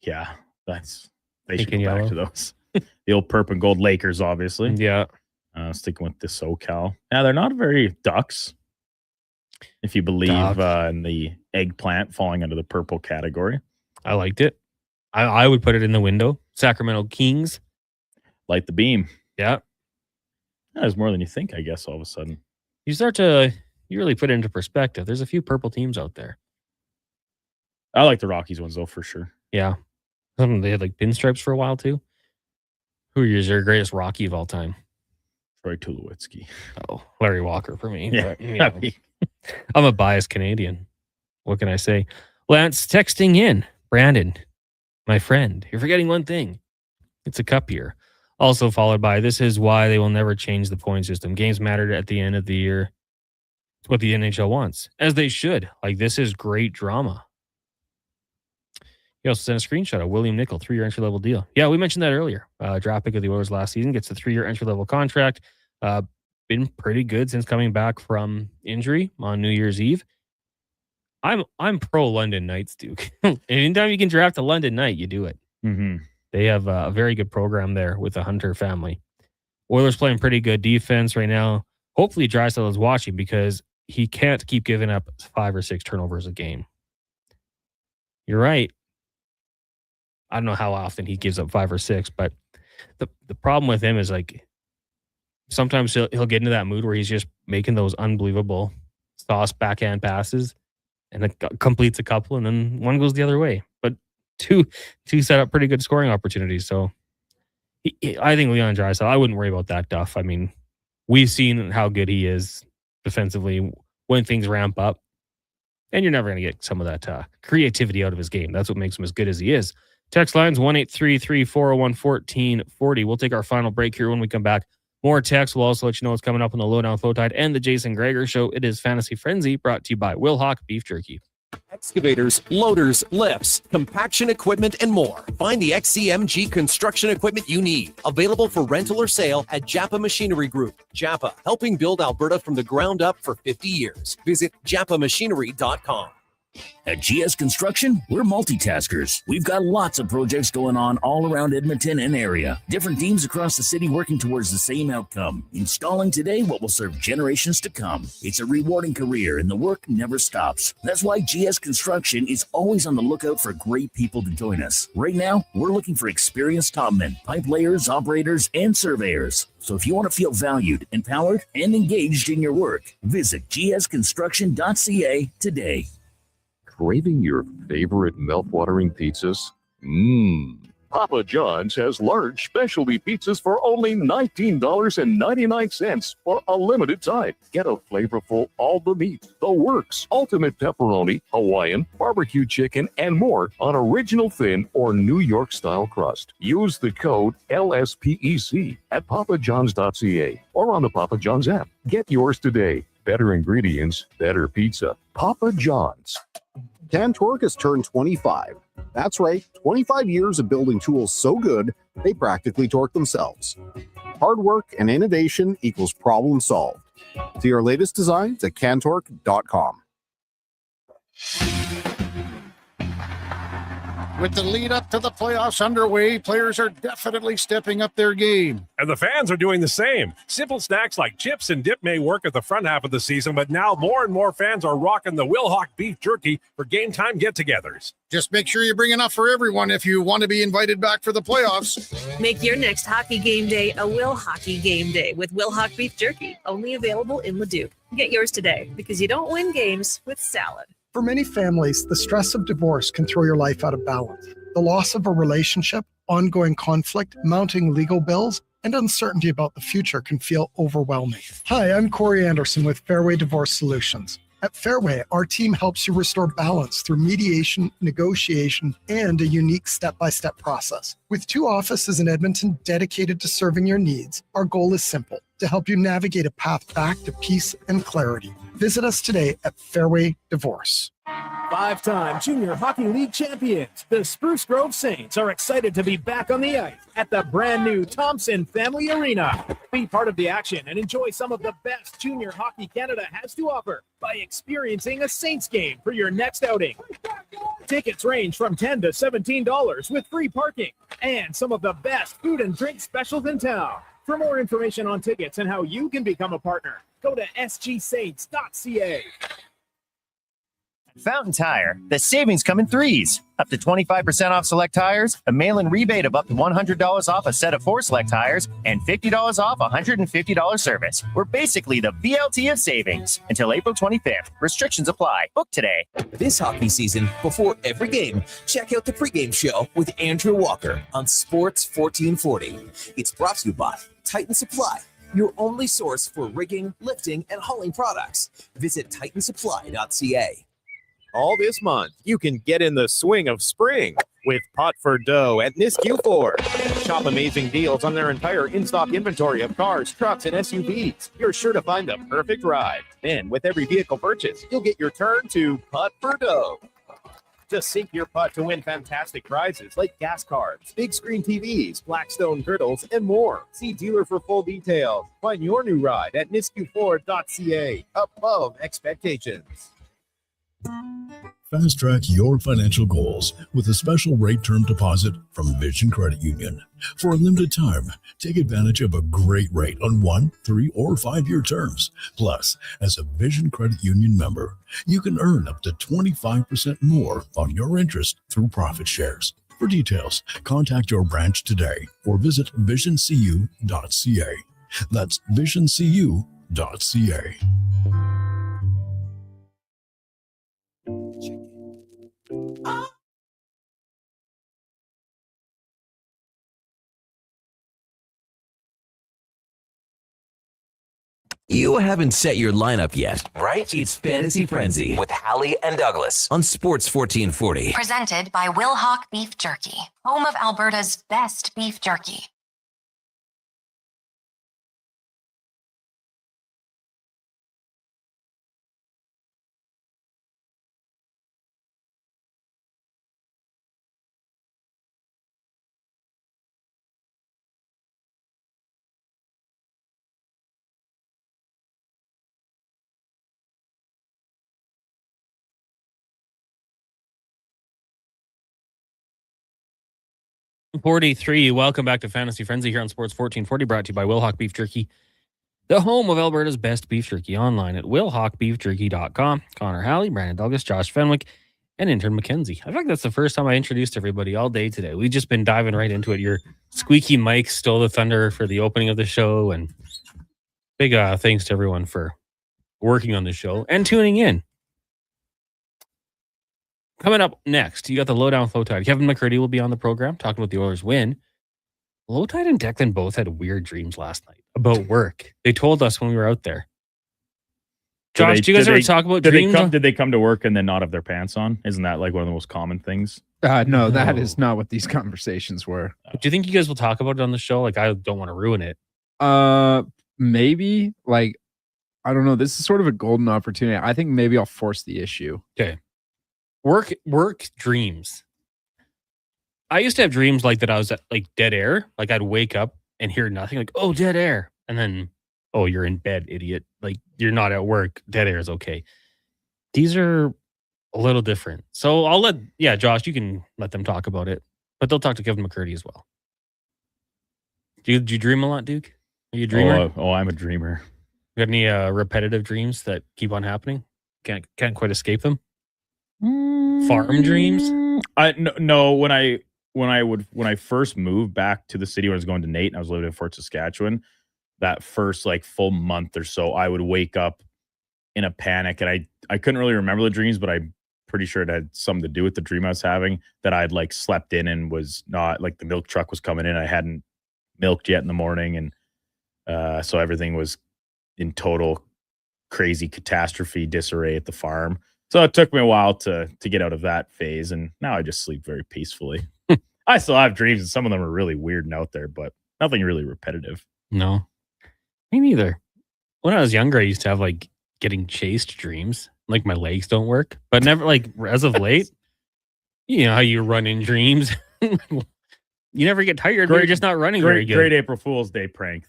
Yeah, they should go back to those. The old purple and gold Lakers, obviously. Yeah. Sticking with the SoCal. Now, they're not very Ducks, if you believe in the eggplant falling under the purple category. I liked it. I would put it in the window. Sacramento Kings. Light the beam. Yeah. There's more than you think, I guess, all of a sudden. You really put it into perspective. There's a few purple teams out there. I like the Rockies ones, though, for sure. Yeah. They had like pinstripes for a while, too. Who is your greatest Rocky of all time? Troy Tulowitzki. Oh, Larry Walker for me. Yeah. But, I'm a biased Canadian. What can I say? Lance texting in. Brandon, my friend, you're forgetting one thing. It's a cup year. Also followed by, this is why they will never change the point system. Games mattered at the end of the year. It's what the NHL wants, as they should. Like, this is great drama. He also sent a screenshot of William Nickel, 3-year entry-level deal. Yeah, we mentioned that earlier. Draft pick of the Oilers last season, gets a 3-year entry-level contract. Been pretty good since coming back from injury on New Year's Eve. I'm pro London Knights, Duke. Anytime you can draft a London Knight, you do it. Mm-hmm. They have a very good program there with the Hunter family. Oilers playing pretty good defense right now. Hopefully Draisaitl is watching because he can't keep giving up 5 or 6 turnovers a game. You're right. I don't know how often he gives up 5 or 6, but the problem with him is like sometimes he'll get into that mood where he's just making those unbelievable sauce backhand passes and it completes a couple and then one goes the other way. But two set up pretty good scoring opportunities. So I think Leon Draisaitl, I wouldn't worry about that, Duff. I mean, we've seen how good he is defensively when things ramp up. And you're never going to get some of that creativity out of his game. That's what makes him as good as he is. Text lines 1-833-401-1440. We'll take our final break here when we come back. More text. We'll also let you know what's coming up on the Lowdown Flow Tide and the Jason Greger Show. It is Fantasy Frenzy, brought to you by Will Hawk Beef Jerky. Excavators, loaders, lifts, compaction equipment, and more. Find the XCMG construction equipment you need. Available for rental or sale at Japa Machinery Group. Japa, helping build Alberta from the ground up for 50 years. Visit japamachinery.com. At GS Construction, we're multitaskers. We've got lots of projects going on all around Edmonton and area. Different teams across the city working towards the same outcome. Installing today what will serve generations to come. It's a rewarding career and the work never stops. That's why GS Construction is always on the lookout for great people to join us. Right now, we're looking for experienced topmen, pipe layers, operators, and surveyors. So if you want to feel valued, empowered, and engaged in your work, visit gsconstruction.ca today. Craving your favorite mouth-watering pizzas? Papa John's has large specialty pizzas for only $19.99 for a limited time. Get a flavorful all the meat, the works, ultimate pepperoni, Hawaiian, barbecue chicken, and more on original thin or New York style crust. Use the code LSPEC at papajohns.ca or on the Papa John's app. Get yours today. Better ingredients, better pizza. Papa John's. Cantork has turned 25. That's right, 25 years of building tools so good, they practically torque themselves. Hard work and innovation equals problem solved. See our latest designs at cantork.com. With the lead up to the playoffs underway, players are definitely stepping up their game. And the fans are doing the same. Simple snacks like chips and dip may work at the front half of the season, but now more and more fans are rocking the Will Hawk Beef Jerky for game time get-togethers. Just make sure you bring enough for everyone if you want to be invited back for the playoffs. Make your next hockey game day a Will Hockey game day with Will Hawk Beef Jerky, only available in Leduc. Get yours today because you don't win games with salad. For many families, the stress of divorce can throw your life out of balance. The loss of a relationship, ongoing conflict, mounting legal bills, and uncertainty about the future can feel overwhelming. Hi, I'm Corey Anderson with Fairway Divorce Solutions. At Fairway, our team helps you restore balance through mediation, negotiation, and a unique step-by-step process. With 2 offices in Edmonton dedicated to serving your needs, our goal is simple: to help you navigate a path back to peace and clarity. Visit us today at Fairway Divorce. 5-time Junior Hockey League champions, the Spruce Grove Saints, are excited to be back on the ice at the brand new Thompson Family Arena. Be part of the action and enjoy some of the best junior hockey Canada has to offer by experiencing a Saints game for your next outing. Tickets range from $10 to $17 with free parking and some of the best food and drink specials in town. For more information on tickets and how you can become a partner, go to sgsaints.ca. Fountain Tire, the savings come in threes. Up to 25% off select tires, a mail-in rebate of up to $100 off a set of 4 select tires, and $50 off a $150 service. We're basically the BLT of savings. Until April 25th. Restrictions apply. Book today. This hockey season, before every game, check out the pregame show with Andrew Walker on Sports 1440. It's brought to you by Titan Supply, your only source for rigging, lifting, and hauling products. Visit titansupply.ca. All this month, you can get in the swing of spring with Pot for Dough at Nisku Ford. Shop amazing deals on their entire in-stock inventory of cars, trucks, and SUVs. You're sure to find the perfect ride. Then, with every vehicle purchase, you'll get your turn to Pot for Dough. Just sink your putt to win fantastic prizes like gas cards, big screen TVs, Blackstone griddles, and more. See dealer for full details. Find your new ride at niskuford.ca. Above expectations. Fast track your financial goals with a special rate term deposit from Vision Credit Union. For a limited time, take advantage of a great rate on 1, 3, or 5-year terms. Plus, as a Vision Credit Union member, you can earn up to 25% more on your interest through profit shares. For details, contact your branch today or visit visioncu.ca. That's visioncu.ca. You haven't set your lineup yet, right? It's Fantasy Frenzy with Halley and Douglas on Sports 1440. Presented by Wilhock Beef Jerky, home of Alberta's best beef jerky. Welcome back to Fantasy Frenzy here on Sports 1440, brought to you by Wilhock Beef Jerky, the home of Alberta's best beef jerky, online at wilhockbeefjerky.com. Connor Halley, Brandon Douglas, Josh Fenwick, and intern Mackenzie. I think that's the first time I introduced everybody all day today. We've just been diving right into it. Your squeaky mic stole the thunder for the opening of the show, and big thanks to everyone for working on the show and tuning in. Coming up next, you got the Lowdown with Lowtide. Kevin McCurdy will be on the program talking about the Oilers' win. Lowtide and Declan both had weird dreams last night about work. They told us when we were out there. Josh, do you guys ever talk about dreams? Did they come to work and then not have their pants on? Isn't that like one of the most common things? No, that is not what these conversations were. Do you think you guys will talk about it on the show? Like, I don't want to ruin it. Maybe. Like, I don't know. This is sort of a golden opportunity. I think maybe I'll force the issue. Okay. Work dreams. I used to have dreams like that. I was at like dead air. Like I'd wake up and hear nothing. Like, oh, dead air. And then, oh, you're in bed, idiot. Like you're not at work. Dead air is okay. These are a little different. So I'll Josh, you can let them talk about it. But they'll talk to Kevin McCurdy as well. Do you dream a lot, Duke? Are you a dreamer? Oh, I'm a dreamer. You got any repetitive dreams that keep on happening? Can't quite escape them? Farm dreams? No. When I first moved back to the city when I was going to Nate and I was living in Fort Saskatchewan, that first like full month or so, I would wake up in a panic, and I couldn't really remember the dreams, but I'm pretty sure it had something to do with the dream I was having, that I'd like slept in and was not, like, the milk truck was coming in. I hadn't milked yet in the morning, and so everything was in total crazy catastrophe disarray at the farm. So it took me a while to get out of that phase, and now I just sleep very peacefully. I still have dreams, and some of them are really weird and out there, but nothing really repetitive. No, me neither. When I was younger, I used to have like getting chased dreams, like my legs don't work, but never like as of late. You know how you run in dreams. You never get tired, but you're just not running very good. Great April Fool's Day prank.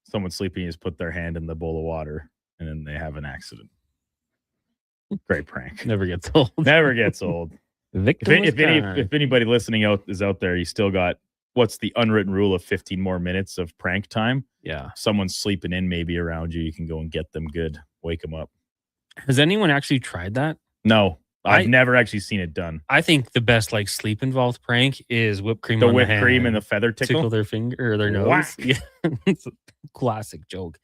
Someone sleeping is put their hand in the bowl of water, and then they have an accident. Great prank. Never gets old. Never gets old. If anybody listening is out there, you still got, what's the unwritten rule of 15 more minutes of prank time? Yeah. Someone's sleeping in maybe around you. You can go and get them good. Wake them up. Has anyone actually tried that? No. I've never actually seen it done. I think the best like sleep involved prank is whipped cream. The on whipped the hand, cream and the feather tickle their finger or their nose. Whack. Yeah. It's a classic joke.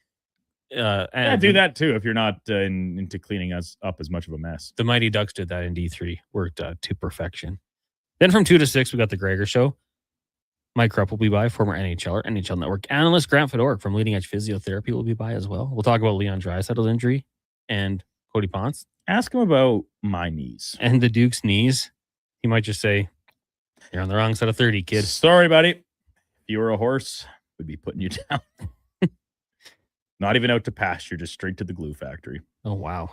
And do that too if you're not into cleaning us up as much of a mess. The Mighty Ducks did that in D3. Worked to perfection. Then from 2 to 6, we got the Gregor Show. Mike Krupp will be by, former NHLer, NHL Network analyst. Grant Fedoruk from Leading Edge Physiotherapy will be by as well. We'll talk about Leon Draisaitl's injury and Cody Ponce. Ask him about my knees. And the Duke's knees. He might just say, you're on the wrong side of 30, kid. Sorry, buddy. If you were a horse, we'd be putting you down. Not even out to pasture, just straight to the glue factory. Oh, wow.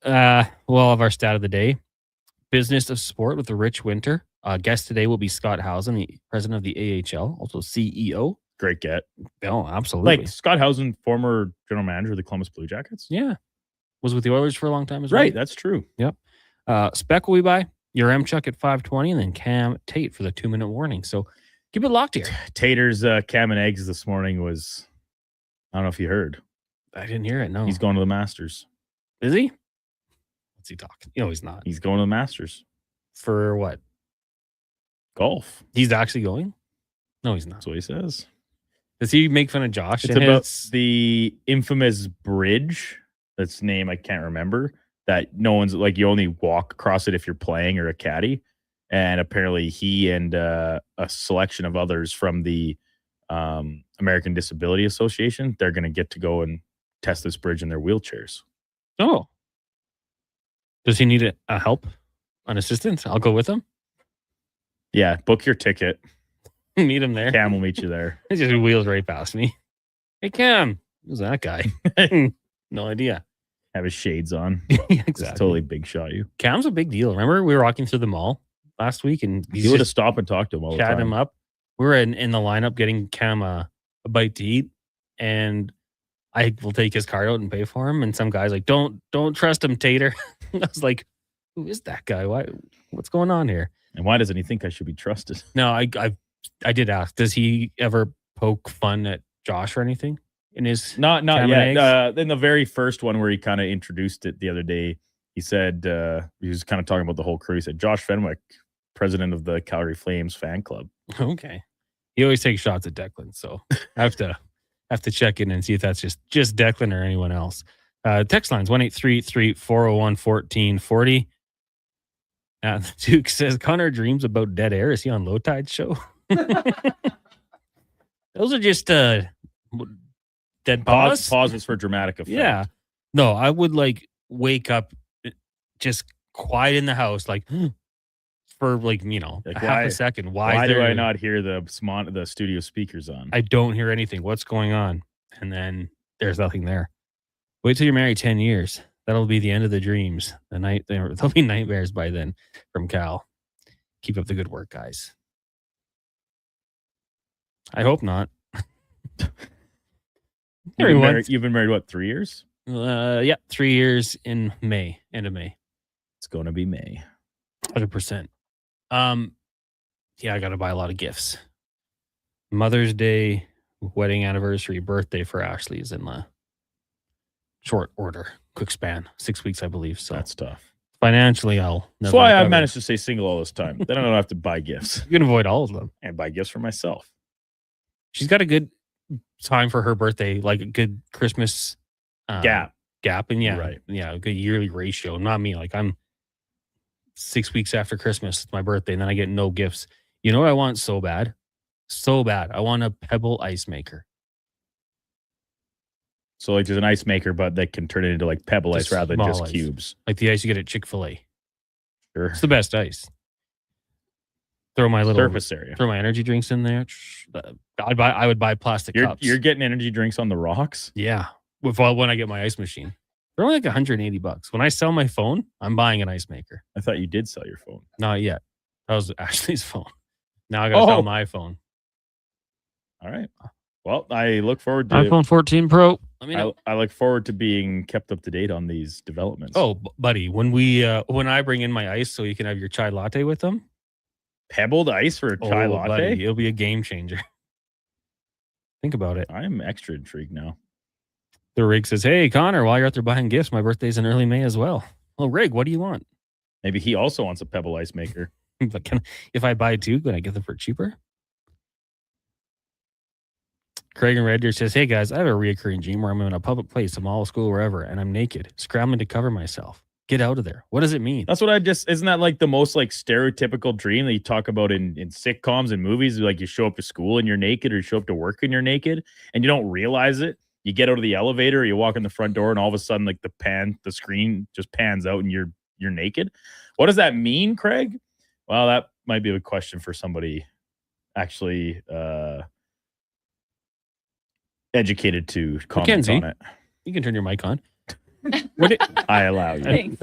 We'll have our stat of the day. Business of Sport with Rich Winter. Guest today will be Scott Housen, the president of the AHL, also CEO. Great get. Oh, absolutely. Like Scott Housen, former general manager of the Columbus Blue Jackets. Yeah. Was with the Oilers for a long time as well. Right, that's true. Yep. Spec will be by. Your Chuck at 5:20, and then Cam Tate for the 2-minute warning. So keep it locked here. Tater's Cam and Eggs this morning was, I don't know if you heard. I didn't hear it, no. He's going to the Masters. Is he? What's he talking? No, he's not. He's going to the Masters. For what? Golf. He's actually going? No, he's not. That's what he says. Does he make fun of Josh? It's about the infamous bridge. That's name I can't remember. That no one's like, you only walk across it if you're playing or a caddy. And apparently he and a selection of others from the American Disability Association, they're going to get to go and test this bridge in their wheelchairs. Oh. Does he need a help? An assistant? I'll go with him. Yeah, book your ticket. Meet him there. Cam will meet you there. He just wheels right past me. Hey, Cam. Who's that guy? No idea. Have his shades on. Yeah, exactly. Just totally big shot you. Cam's a big deal. Remember we were walking through the mall last week and You would have stopped and talked to him all the chat time. him up. We were in the lineup getting Cam a bite to eat, and I will take his card out and pay for him. And some guy's like, "Don't trust him, Tater." I was like, "Who is that guy? What's going on here?" And why doesn't he think I should be trusted? No, I did ask. Does he ever poke fun at Josh or anything in his Not Cam and yet. eggs? In the very first one where he kind of introduced it the other day, he said he was kind of talking about the whole crew. He said Josh Fenwick, president of the Calgary Flames fan club. Okay. He always takes shots at Declan, so I have to check in and see if that's just Declan or anyone else. Text lines 1-833-401-1440. Duke says Connor dreams about dead air. Is he on Low Tide show? Those are just dead pause. Pauses for dramatic effect. Yeah. No, I would like wake up just quiet in the house, like for like, half a second. Why do I not hear the studio speakers on? I don't hear anything. What's going on? And then there's nothing there. Wait till you're married 10 years. That'll be the end of the dreams. There'll be nightmares by then from Cal. Keep up the good work, guys. I hope not. You've been married, what, 3 years? Yeah, 3 years in May, end of May. It's going to be May. 100%. Yeah, I got to buy a lot of gifts. Mother's Day, wedding anniversary, birthday for Ashley is in the short order, quick span, 6 weeks, I believe. So that's tough. Financially, I'll. That's why I've managed to stay single all this time. Then I don't have to buy gifts. You can avoid all of them and buy gifts for myself. She's got a good time for her birthday, like a good Christmas gap, and right. A good yearly ratio. Not me. Like I'm 6 weeks after Christmas, it's my birthday, and then I get no gifts. You know what I want so bad? So bad. I want a Pebble ice maker. So like there's an ice maker, but they can turn it into like Pebble ice rather than just cubes. Like the ice you get at Chick-fil-A. Sure. It's the best ice. Throw my little surface area. Throw my energy drinks in there. I would buy plastic cups. You're getting energy drinks on the rocks? Yeah. When I get my ice machine. They're only like $180. When I sell my phone, I'm buying an ice maker. I thought you did sell your phone. Not yet. That was Ashley's phone. Now I got to sell my phone. All right. Well, I look forward to iPhone 14 Pro. I look forward to being kept up to date on these developments. Oh, buddy, when I bring in my ice so you can have your chai latte with them. Pebbled ice for a chai latte? Buddy, it'll be a game changer. Think about it. I'm extra intrigued now. The Rig says, "Hey, Connor, while you're out there buying gifts, my birthday's in early May as well." Well, Rig, what do you want? Maybe he also wants a Pebble ice maker. But if I buy two, can I get them for cheaper? Craig and Red Deer says, "Hey guys, I have a reoccurring dream where I'm in a public place, a mall, school, wherever, and I'm naked, scrambling to cover myself. Get out of there. What does it mean?" That's what isn't that like the most like stereotypical dream that you talk about in sitcoms and movies? Like you show up to school and you're naked, or you show up to work and you're naked and you don't realize it. You get out of the elevator, you walk in the front door, and all of a sudden like the screen just pans out and you're naked. What does that mean, Craig? Well, that might be a question for somebody actually educated to comment on it. You can turn your mic on. I allow you.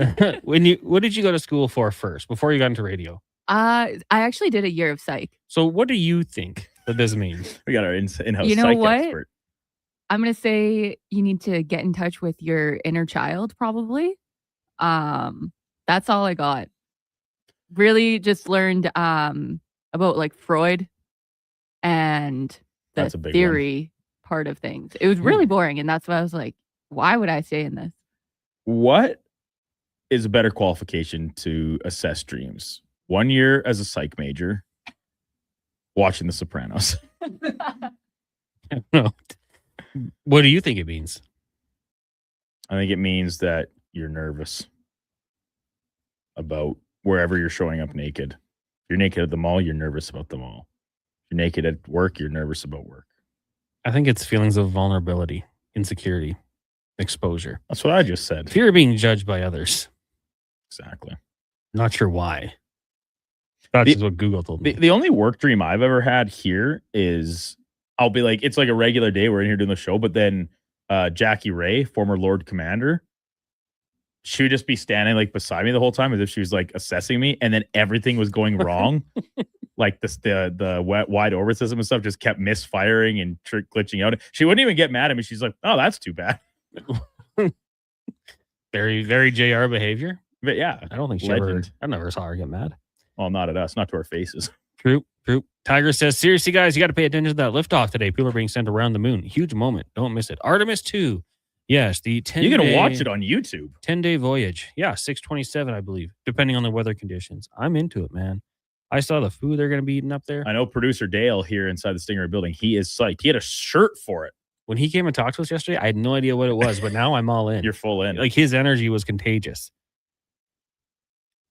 What did you go to school for first before you got into radio? I actually did a year of psych. So what do you think that this means? We got our in-house You know psych what? expert. I'm going to say you need to get in touch with your inner child, probably. That's all I got. Really just learned about like Freud and the That's a big theory part of things. It was really boring, and that's why I was like, why would I stay in this? What is a better qualification to assess dreams? 1 year as a psych major, watching The Sopranos. No. What do you think it means? I think it means that you're nervous about wherever you're showing up naked. If you're naked at the mall, you're nervous about the mall. If you're naked at work, you're nervous about work. I think it's feelings of vulnerability, insecurity. exposure. That's what I just said. Fear of being judged by others. Exactly. Not sure why. That's just what Google told me. The only work dream I've ever had here is I'll be like, it's like a regular day. We're in here doing the show, but then Jackie Ray, former Lord Commander, she would just be standing like beside me the whole time as if she was like assessing me, and then everything was going wrong. Like the wide orbit system and stuff just kept misfiring and glitching out. She wouldn't even get mad at me. She's like, "Oh, that's too bad." Very, very JR behavior. But yeah, I don't think she I never saw her get mad. Well, not at us, not to our faces. True. Tiger says, seriously, guys, you got to pay attention to that liftoff today. People are being sent around the moon. Huge moment. Don't miss it. Artemis 2. Yes, the 10 You can watch it on YouTube. 10-day voyage. Yeah, 627, I believe, depending on the weather conditions. I'm into it, man. I saw the food they're going to be eating up there. I know producer Dale here inside the Stingray building. He is psyched. He had a shirt for it. When he came and talked to us yesterday, I had no idea what it was, but now I'm all in. You're full in. Like, his energy was contagious.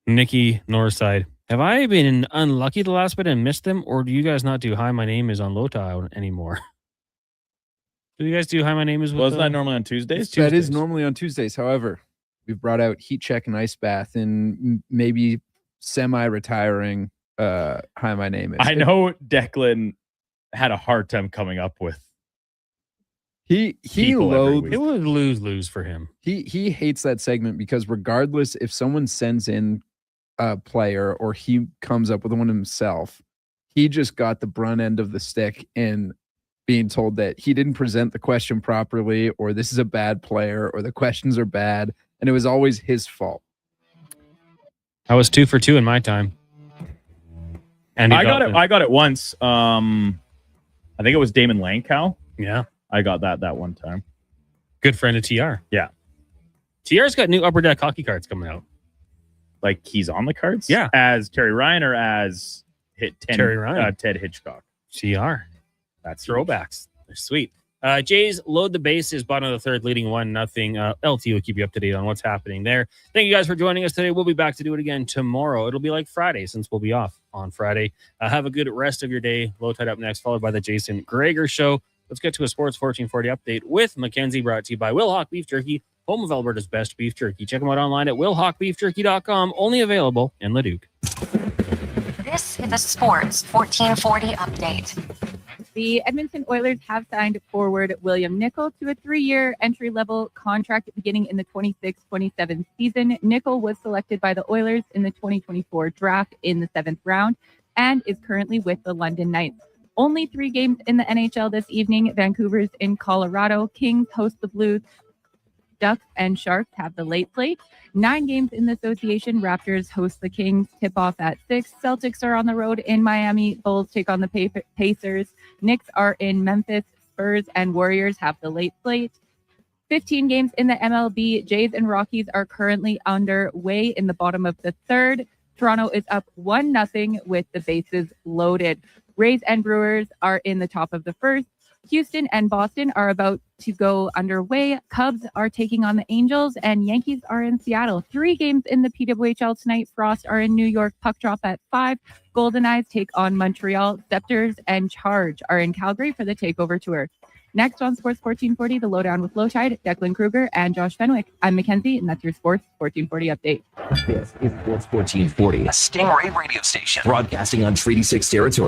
Nikki Northside. Have I been unlucky the last bit and missed them, or do you guys not do Hi, My Name is on Lota anymore? Do you guys do Hi, My Name is? Well, isn't that normally on Tuesdays? That is normally on Tuesdays. However, we've brought out Heat Check and Ice Bath and maybe semi-retiring Hi, My Name is. I know Declan had a hard time coming up with. He loathes. It would lose for him. He hates that segment because regardless if someone sends in a player or he comes up with one himself, he just got the brunt end of the stick in being told that he didn't present the question properly, or this is a bad player, or the questions are bad, and it was always his fault. I was 2 for 2 in my time. And I got it once. I think it was Damon Langkow. Yeah. I got that one time. Good friend of TR. Yeah. TR's got new Upper Deck hockey cards coming out. Like he's on the cards? Yeah. As Terry Ryan or as Terry Ryan. Ted Hitchcock? TR. That's throwbacks. They're sweet. Jays load the bases, bottom of the third, leading 1-0. LT will keep you up to date on what's happening there. Thank you guys for joining us today. We'll be back to do it again tomorrow. It'll be like Friday since we'll be off on Friday. Have a good rest of your day. Low Tide up next, followed by the Jason Greger Show. Let's get to a Sports 1440 update with Mackenzie, brought to you by Will Hawk Beef Jerky, home of Alberta's best beef jerky. Check them out online at willhawkbeefjerky.com. Only available in Leduc. This is a Sports 1440 update. The Edmonton Oilers have signed forward William Nickel to a 3-year entry-level contract beginning in the 26-27 season. Nickel was selected by the Oilers in the 2024 draft in the 7th round and is currently with the London Knights. Only 3 games in the NHL this evening. Vancouver's in Colorado. Kings host the Blues. Ducks and Sharks have the late slate. 9 games in the association. Raptors host the Kings. Tip-off at 6. Celtics are on the road in Miami. Bulls take on the Pacers. Knicks are in Memphis. Spurs and Warriors have the late slate. 15 games in the MLB. Jays and Rockies are currently underway in the bottom of the third. Toronto is up 1-0 with the bases loaded. Rays and Brewers are in the top of the first. Houston and Boston are about to go underway. Cubs are taking on the Angels, and Yankees are in Seattle. 3 games in the PWHL tonight. Frost are in New York. Puck drop at 5. Golden Eyes take on Montreal. Scepters and Charge are in Calgary for the takeover tour. Next on Sports 1440, the lowdown with Lowtide, Declan Kruger, and Josh Fenwick. I'm Mackenzie, and that's your Sports 1440 update. This is Sports 1440, a Stingray radio station broadcasting on Treaty 6 territory.